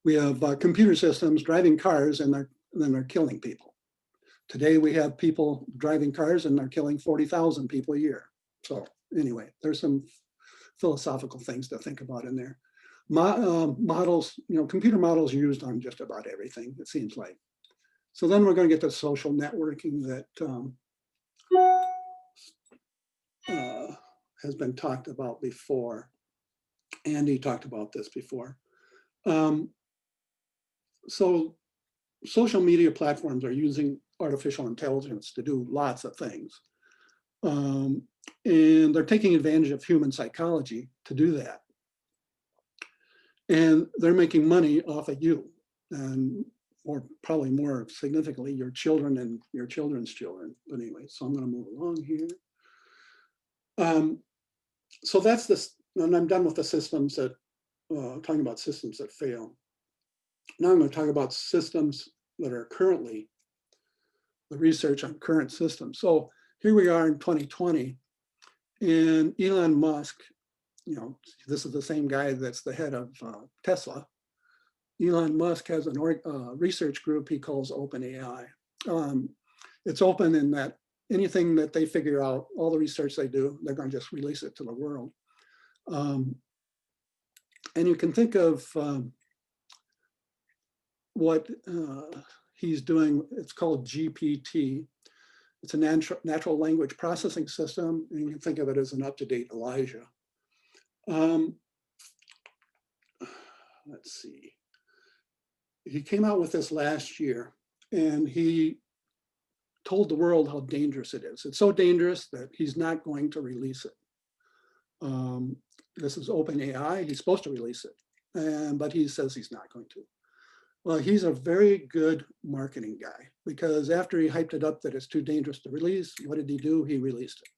we have computer systems driving cars and then they're killing people. Today we have people driving cars and they're killing 40,000 people a year. So anyway, there's some philosophical things to think about in there. Models, you know, computer models are used on just about everything, it seems like. So then we're going to get to social networking that has been talked about before. Andy talked about this before. So social media platforms are using artificial intelligence to do lots of things. And they're taking advantage of human psychology to do that. And they're making money off of you, and or probably more significantly, your children and your children's children. But anyway, so I'm going to move along here. So that's this, and I'm done with the systems that, talking about systems that fail. Now I'm going to talk about systems that are currently, the research on current systems. So here we are in 2020, and Elon Musk, you know, this is the same guy that's the head of Tesla. Elon Musk has a research group he calls OpenAI. It's open in that anything that they figure out, all the research they do, they're going to just release it to the world. And you can think of what he's doing. It's called GPT. It's a natural language processing system, and you can think of it as an up-to-date Elijah. Let's see. He came out with this last year, and he told the world how dangerous it is. It's so dangerous that he's not going to release it. This is OpenAI. He's supposed to release it, but he says he's not going to. Well, he's a very good marketing guy, because after he hyped it up that it's too dangerous to release, what did he do? He released it.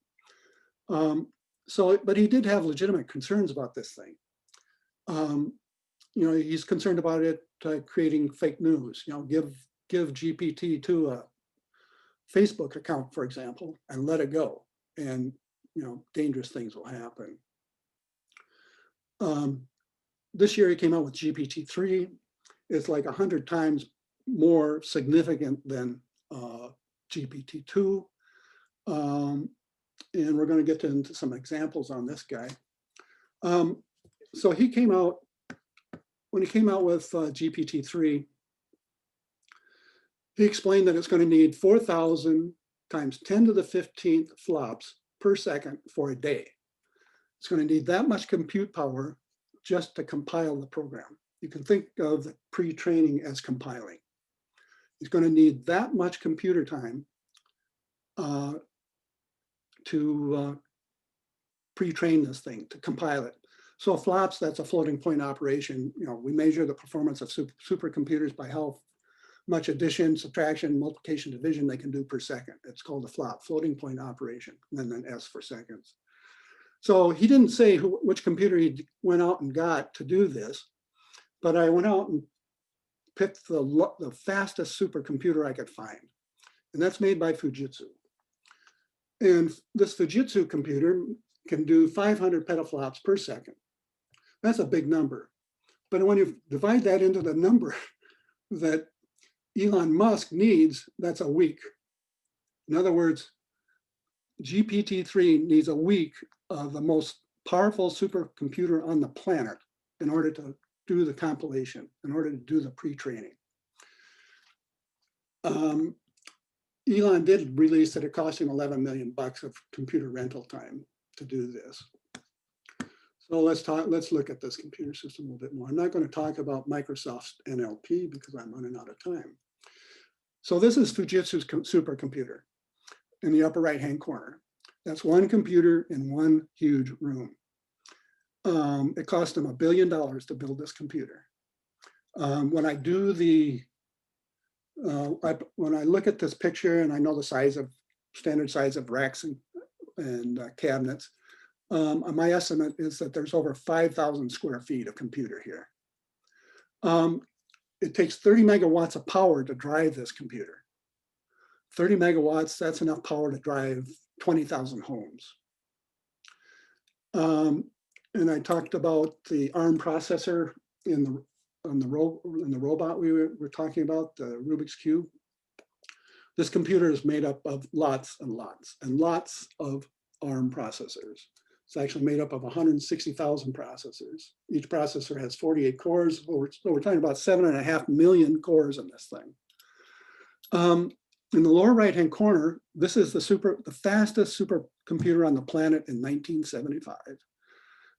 But he did have legitimate concerns about this thing. You know, he's concerned about it creating fake news. You know, give GPT to a Facebook account, for example, and let it go, and you know, dangerous things will happen. This year he came out with GPT-3. It's like 100 times more significant than GPT-2. And we're going to get into some examples on this guy. So he came out, when he came out with GPT-3, He explained that it's going to need 4,000 times 10 to the 15th flops per second for a day. It's going to need that much compute power just to compile the program. You can think of the pre-training as compiling. It's going to need that much computer time to pre-train this thing, to compile it. So flops, that's a floating point operation. You know, we measure the performance of supercomputers by how much addition, subtraction, multiplication, division they can do per second. It's called a flop, floating point operation, and then S for seconds. So he didn't say which computer he went out and got to do this, but I went out and picked the fastest supercomputer I could find. And that's made by Fujitsu. And this Fujitsu computer can do 500 petaflops per second. That's a big number. But when you divide that into the number that Elon Musk needs, that's a week. In other words, GPT-3 needs a week of the most powerful supercomputer on the planet in order to do the compilation, in order to do the pre-training. Elon did release that it cost him $11 million of computer rental time to do this. So let's look at this computer system a little bit more. I'm not going to talk about Microsoft's NLP because I'm running out of time. So this is Fujitsu's supercomputer in the upper right-hand corner. That's one computer in one huge room. It cost them $1 billion to build this computer. When I do the, when I look at this picture and I know the size of, standard size of racks and cabinets, my estimate is that there's over 5,000 square feet of computer here. It takes 30 megawatts of power to drive this computer. 30 megawatts, that's enough power to drive 20,000 homes. And I talked about the ARM processor in the robot we were talking about, the Rubik's Cube. This computer is made up of lots and lots and lots of ARM processors. It's actually made up of 160,000 processors. Each processor has 48 cores. So we're talking about 7.5 million cores in this thing. In the lower right-hand corner, this is the fastest supercomputer on the planet in 1975,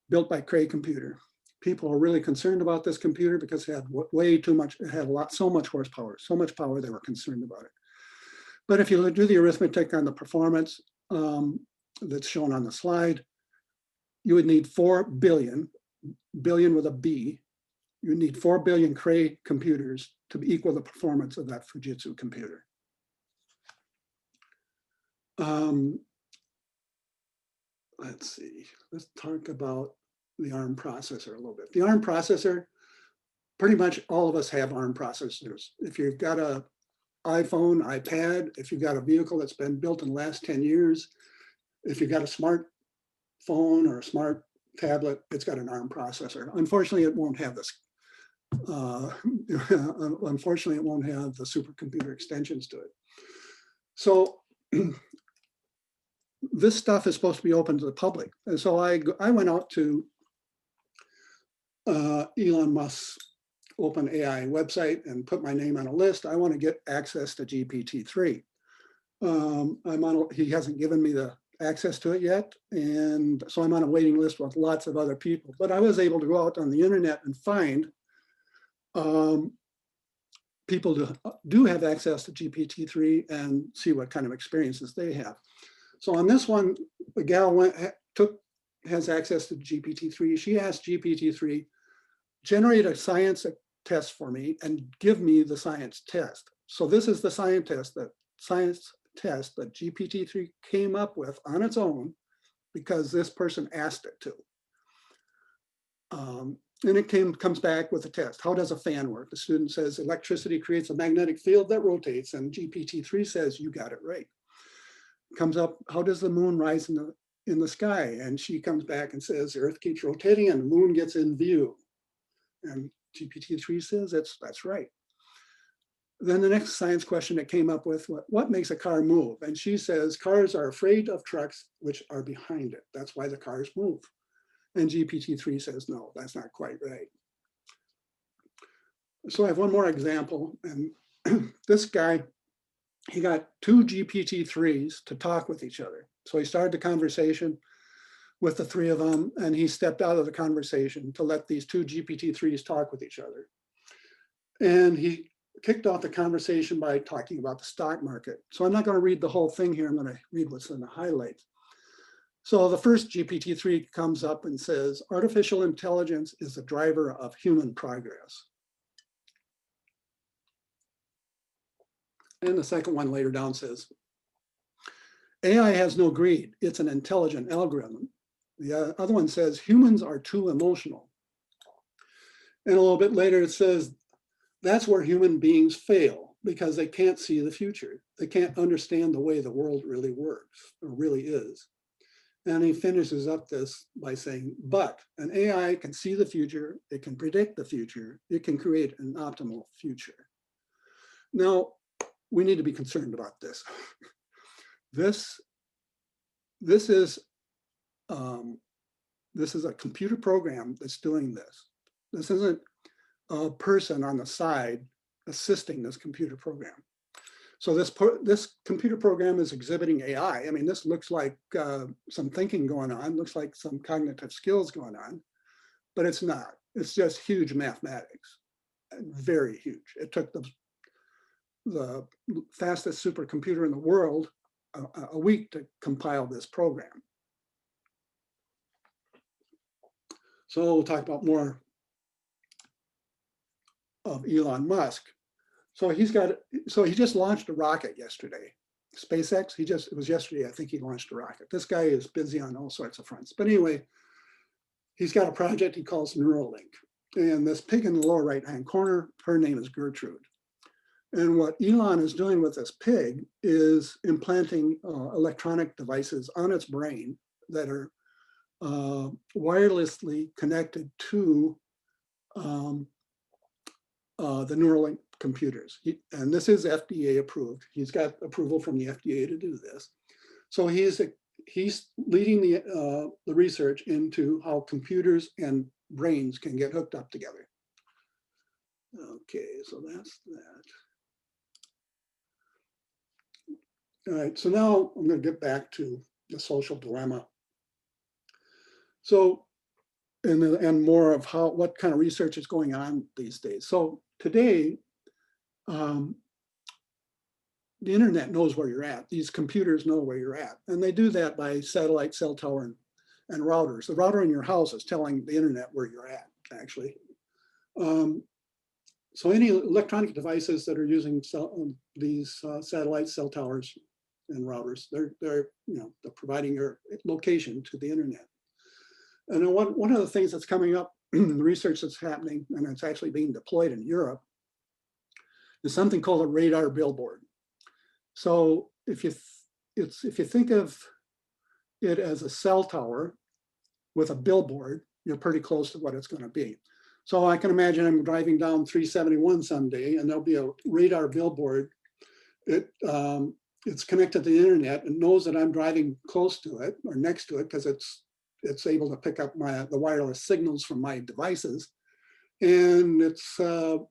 built by Cray Computer. People are really concerned about this computer because it had way too much, it had so much horsepower, so much power, they were concerned about it. But if you do the arithmetic on the performance that's shown on the slide, you would need 4 billion, billion with a B, you need 4 billion Cray computers to equal the performance of that Fujitsu computer. Let's see, let's talk about the ARM processor a little bit. The ARM processor, pretty much all of us have ARM processors. If you've got an iPhone, iPad, if you've got a vehicle that's been built in the last 10 years, if you've got a smartphone or a smart tablet, it's got an ARM processor. Unfortunately, it won't have this. Unfortunately, it won't have the supercomputer extensions to it. So this stuff is supposed to be open to the public. And so I went out to Elon Musk's OpenAI website and put my name on a list. I want to get access to GPT-3. He hasn't given me the access to it yet. And so I'm on a waiting list with lots of other people. But I was able to go out on the internet and find people who do have access to GPT-3 and see what kind of experiences they have. So on this one, the gal has access to GPT-3. She asked GPT-3, generate a science test for me and give me the science test. So this is the science test that GPT-3 came up with on its own because this person asked it to. And it comes back with a test. How does a fan work? The student says electricity creates a magnetic field that rotates, and GPT-3 says you got it right. Comes up, how does the moon rise in the sky? And she comes back and says the Earth keeps rotating and the moon gets in view. And GPT-3 says that's right. Then the next science question it came up with, what makes a car move? And she says cars are afraid of trucks which are behind it. That's why the cars move. And GPT-3 says, no, that's not quite right. So I have one more example, and this guy, he got two GPT-3s to talk with each other. So he started the conversation with the three of them, and he stepped out of the conversation to let these two GPT-3s talk with each other. And he kicked off the conversation by talking about the stock market. So I'm not going to read the whole thing here. I'm going to read what's in the highlights. So the first GPT-3 comes up and says, artificial intelligence is the driver of human progress. And the second one later down says, AI has no greed. It's an intelligent algorithm. The other one says, humans are too emotional. And a little bit later it says, that's where human beings fail because they can't see the future. They can't understand the way the world really works or really is. And he finishes up this by saying, but an AI can see the future, it can predict the future, it can create an optimal future. Now, we need to be concerned about this. This is a computer program that's doing this. This isn't a person on the side assisting this computer program. So this computer program is exhibiting AI. I mean, this looks like some thinking going on, looks like some cognitive skills going on, but it's not. It's just huge mathematics, very huge. It took the fastest supercomputer in the world a week to compile this program. So we'll talk about more of Elon Musk. So he just launched a rocket yesterday. SpaceX, it was yesterday, I think he launched a rocket. This guy is busy on all sorts of fronts. But anyway, he's got a project he calls Neuralink. And this pig in the lower right-hand corner, her name is Gertrude. And what Elon is doing with this pig is implanting electronic devices on its brain that are wirelessly connected to the Neuralink computers. And this is FDA approved. He's got approval from the FDA to do this. So he's leading the research into how computers and brains can get hooked up together. Okay, so that's that. All right, so now I'm going to get back to the social dilemma. So, and more of what kind of research is going on these days. So today, the internet knows where you're at. These computers know where you're at. And they do that by satellite, cell tower, and routers. The router in your house is telling the internet where you're at, actually. So any electronic devices that are using these satellite, cell towers, and routers, they're providing your location to the internet. And one of the things that's coming up, the research that's happening, and it's actually being deployed in Europe, is something called a radar billboard. So if you think of it as a cell tower with a billboard, you're pretty close to what it's going to be. So I can imagine I'm driving down 371 someday, and there'll be a radar billboard. It's connected to the internet and knows that I'm driving close to it or next to it because it's able to pick up the wireless signals from my devices, and it's going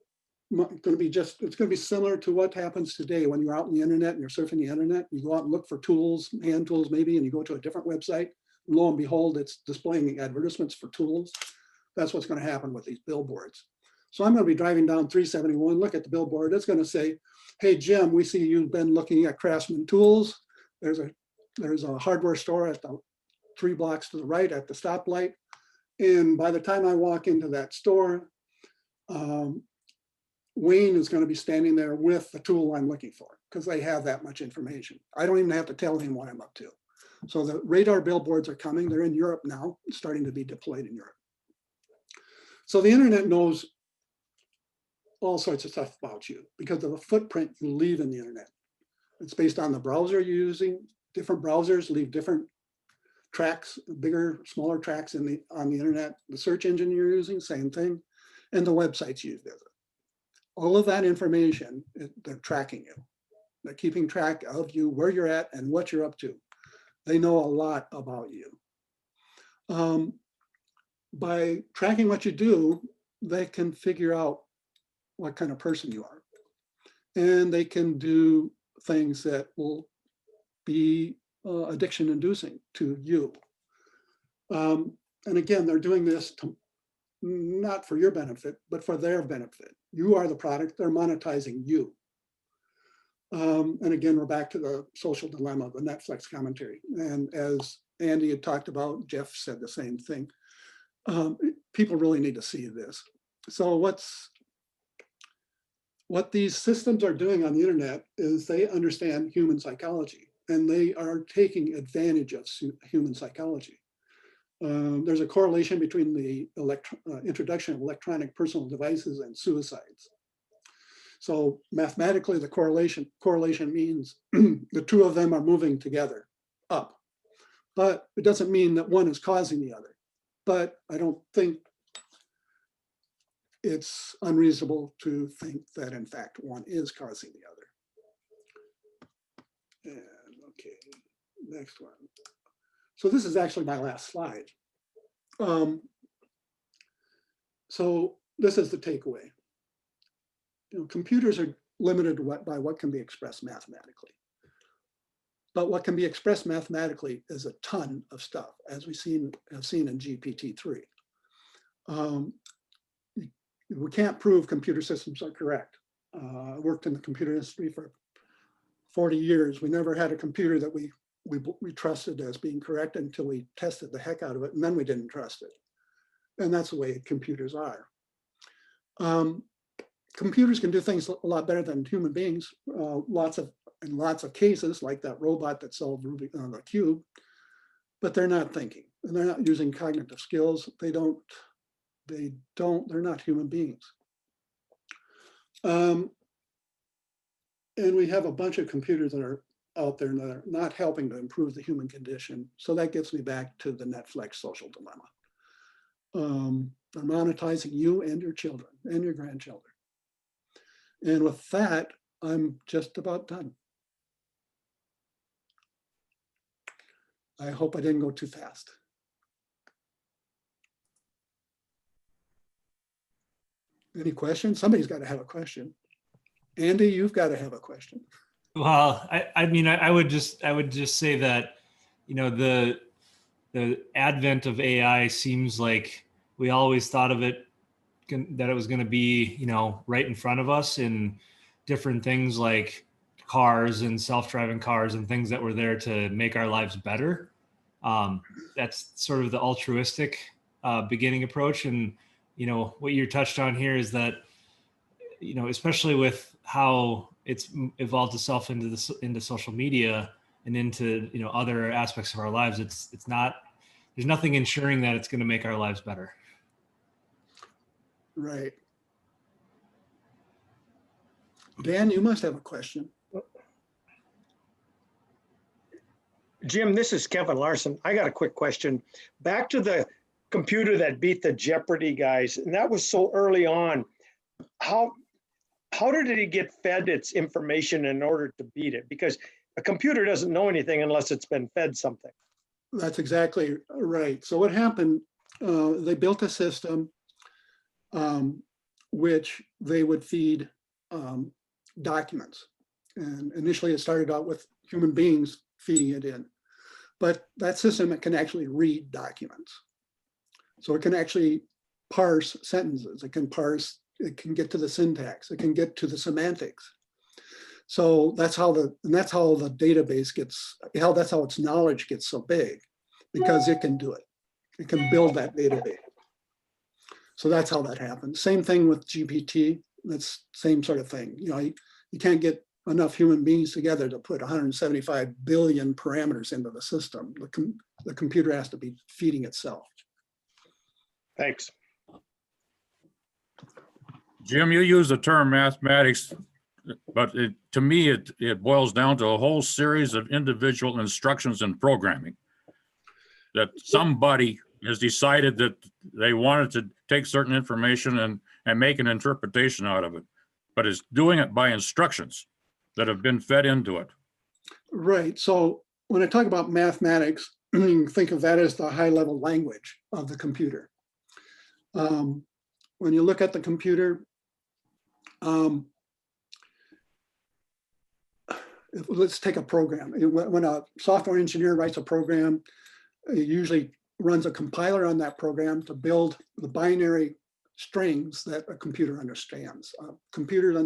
to be similar to what happens today when you're out on the internet and you're surfing the internet. You go out and look for tools, hand tools maybe, and you go to a different website. Lo and behold, it's displaying advertisements for tools. That's what's going to happen with these billboards. So I'm going to be driving down 371, look at the billboard. It's going to say, hey, Jim, we see you've been looking at Craftsman tools. There's a hardware store at the 3 blocks to the right at the stoplight. And by the time I walk into that store, Wayne is going to be standing there with the tool I'm looking for because they have that much information. I don't even have to tell him what I'm up to. So the radar billboards are coming. They're in Europe now, starting to be deployed in Europe. So the internet knows all sorts of stuff about you because of the footprint you leave in the internet. It's based on the browser you're using. Different browsers leave different tracks, bigger, smaller tracks on the internet. The search engine you're using, same thing, and the websites you visit. All of that information, they're tracking you. They're keeping track of you, where you're at, and what you're up to. They know a lot about you. By tracking what you do, they can figure out what kind of person you are. and they can do things that will be addiction inducing to you. And again, they're doing this not for your benefit, but for their benefit. You are the product, they're monetizing you. And again, we're back to the social dilemma, the Netflix commentary. And as Andy had talked about, Jeff said the same thing. People really need to see this. So what these systems are doing on the internet is they understand human psychology, and they are taking advantage of human psychology. There's a correlation between the introduction of electronic personal devices and suicides. So mathematically, the correlation means the two of them are moving together up, but it doesn't mean that one is causing the other. But I don't think it's unreasonable to think that in fact one is causing the other. And okay, next one. So this is actually my last slide. So this is the takeaway. Computers are limited by what can be expressed mathematically. But what can be expressed mathematically is a ton of stuff, as we have seen in GPT-3. We can't prove computer systems are correct. I worked in the computer industry for 40 years. We never had a computer that we trusted as being correct until we tested the heck out of it, and then we didn't trust it. And that's the way computers are. Computers can do things a lot better than human beings. In lots of cases, like that robot that solved the cube, but they're not thinking, and they're not using cognitive skills. They're not human beings. And we have a bunch of computers that are out there that are not helping to improve the human condition. So that gets me back to the Netflix social dilemma. They're monetizing you and your children and your grandchildren. And with that, I'm just about done. I hope I didn't go too fast. Any questions? Somebody's got to have a question. Andy, you've got to have a question. Well, I mean, I would just say that, the advent of AI seems like we always thought of it, that it was going to be, right in front of us in different things like cars and self-driving cars and things that were there to make our lives better. That's sort of the altruistic beginning approach. And, what you touched on here is that, especially with how it's evolved itself into social media and into, other aspects of our lives, it's not, there's nothing ensuring that it's going to make our lives better. Right. Dan, you must have a question. Jim, this is Kevin Larson. I got a quick question. Back to the computer that beat the Jeopardy guys, and that was so early on. How did it get fed its information in order to beat it? Because a computer doesn't know anything unless it's been fed something. That's exactly right. So what happened, they built a system which they would feed documents. And initially it started out with human beings feeding it in. But that system, it can actually read documents. So it can actually parse sentences. It can get to the syntax. It can get to the semantics. So that's how the database gets, that's how its knowledge gets so big, because it can do it. It can build that database. So that's how that happens. Same thing with GPT. That's same sort of thing. You can't get enough human beings together to put 175 billion parameters into the system. The computer has to be feeding itself. Thanks. Jim, you use the term mathematics, but to me, it boils down to a whole series of individual instructions in programming that somebody has decided that they wanted to take certain information and make an interpretation out of it, but it's doing it by instructions that have been fed into it. Right. So when I talk about mathematics, you can think of that as the high-level language of the computer. When you look at the computer, let's take a program. When a software engineer writes a program, it usually runs a compiler on that program to build the binary strings that a computer understands. Computers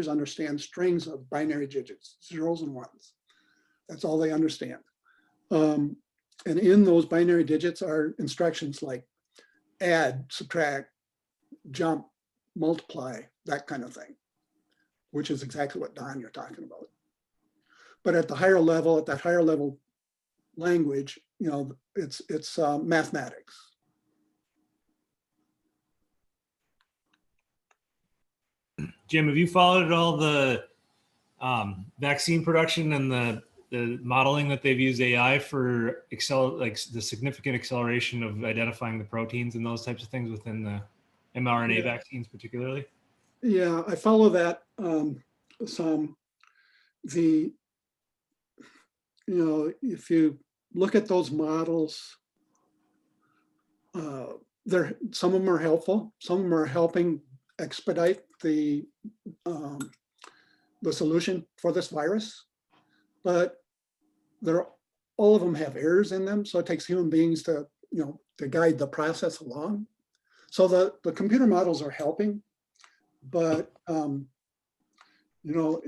understand strings of binary digits, zeros and ones. That's all they understand. And in those binary digits are instructions like add, subtract, jump, multiply, that kind of thing, which is exactly what, Don, you're talking about. But at the higher level, at that higher level language, you know, it's mathematics. Jim, have you followed at all the vaccine production and the modeling that they've used AI for like the significant acceleration of identifying the proteins and those types of things within the mRNA vaccines particularly? Yeah, I follow that some. You know, if you look at those models, some of them are helpful. Some of them are helping expedite the solution for this virus, but all of them have errors in them. So it takes human beings to, you know, to guide the process along. So the computer models are helping, but you know,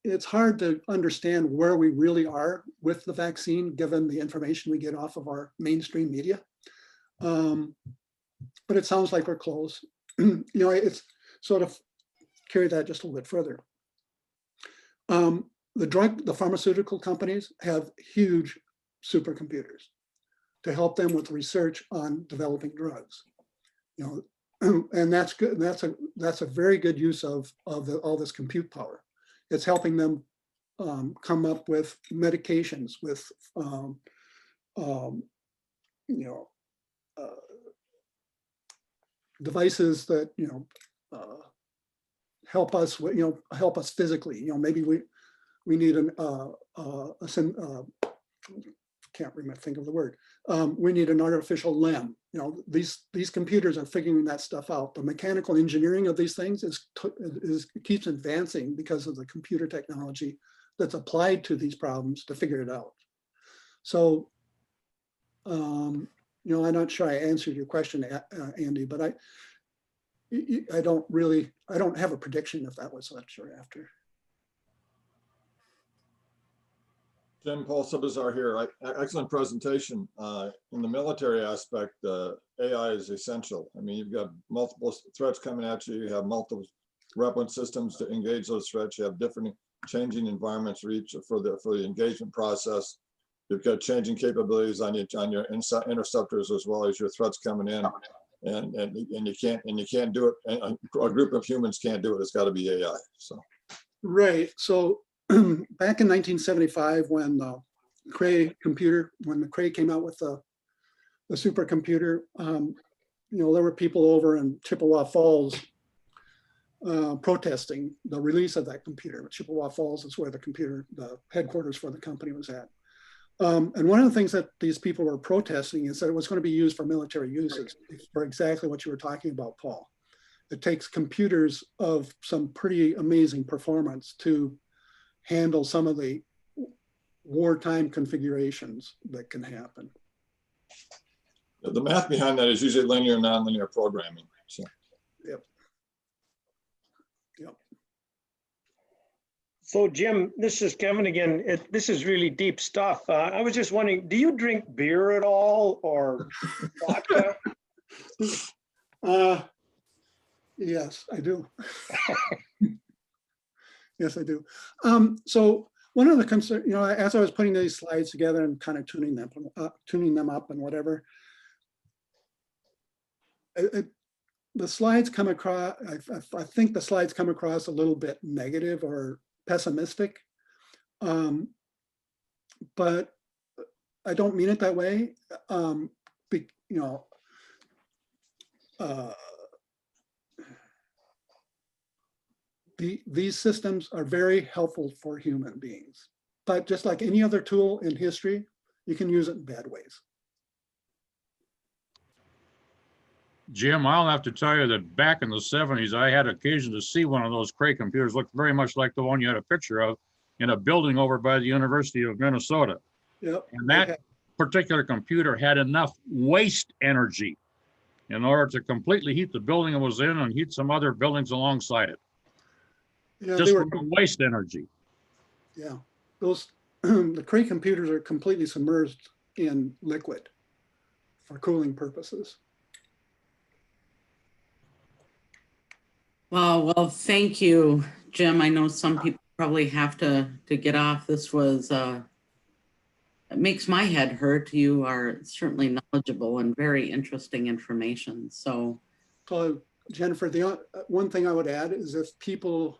it's hard to understand where we really are with the vaccine, given the information we get off of our mainstream media. But it sounds like we're close. You know, it's sort of carry that just a little bit further. The pharmaceutical companies have huge supercomputers to help them with research on developing drugs. You know, and that's good. That's a very good use of all this compute power. It's helping them come up with medications, with you know, devices that, you know, help us, you know, help us physically. You know, maybe we need can't remember, think of the word. We need an artificial limb. You know, these computers are figuring that stuff out. The mechanical engineering of these things keeps advancing because of the computer technology that's applied to these problems to figure it out. So, you know, I'm not sure I answered your question, Andy, but I don't have a prediction if that was what you're after. Jim, Paul Subazar here. Excellent presentation. In the military aspect, AI is essential. I mean, you've got multiple threats coming at you. You have multiple weapon systems to engage those threats. You have different changing environments for the engagement process. You've got changing capabilities on your interceptors as well as your threats coming in, and you can't do it. A group of humans can't do it. It's got to be AI. So right. So back in 1975, when the Cray came out with the supercomputer, you know, there were people over in Chippewa Falls protesting the release of that computer. Chippewa Falls is where the headquarters for the company was at. And one of the things that these people were protesting is that it was going to be used for military uses, for exactly what you were talking about, Paul. It takes computers of some pretty amazing performance to handle some of the wartime configurations that can happen. The math behind that is usually linear and nonlinear programming. So. Yep. Yep. So Jim, this is Kevin again. This is really deep stuff. I was just wondering, do you drink beer at all or vodka? Yes, I do. Yes, I do. So one of the concerns, you know, as I was putting these slides together and kind of tuning them up and whatever, the slides come across, I think the slides come across a little bit negative or pessimistic, but I don't mean it that way. You know, these systems are very helpful for human beings, but just like any other tool in history, you can use it in bad ways. Jim, I'll have to tell you that back in the 70s, I had occasion to see one of those Cray computers, looked very much like the one you had a picture of, in a building over by the University of Minnesota. Yep. And that particular computer had enough waste energy in order to completely heat the building it was in and heat some other buildings alongside it. Yeah, Just they were, from waste energy. yeah, those, the Cray computers are completely submerged in liquid for cooling purposes. Well, thank you, Jim. I know some people probably have to get off. This was, it makes my head hurt. You are certainly knowledgeable and very interesting information. So, Jennifer, the one thing I would add is if people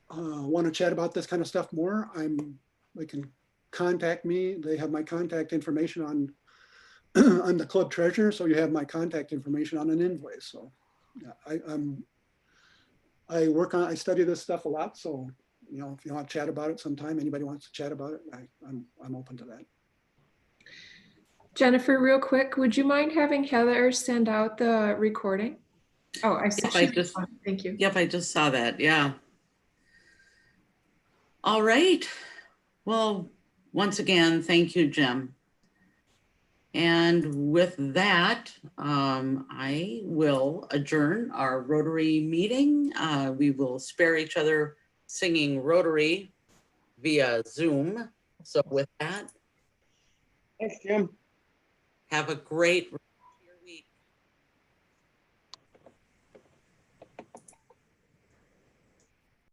want to chat about this kind of stuff more, they can contact me. They have my contact information on I'm the club treasurer, so you have my contact information on an invoice. So yeah, I study this stuff a lot. So, you know, if you want to chat about it sometime, anybody wants to chat about it, I'm open to that. Jennifer, real quick, would you mind having Heather send out the recording? Oh, I see. Thank you. Yep, I just saw that. Yeah. All right. Well, once again, thank you, Jim. And with that, I will adjourn our Rotary meeting. We will spare each other singing Rotary via Zoom. So with that, Thanks, Jim. have a great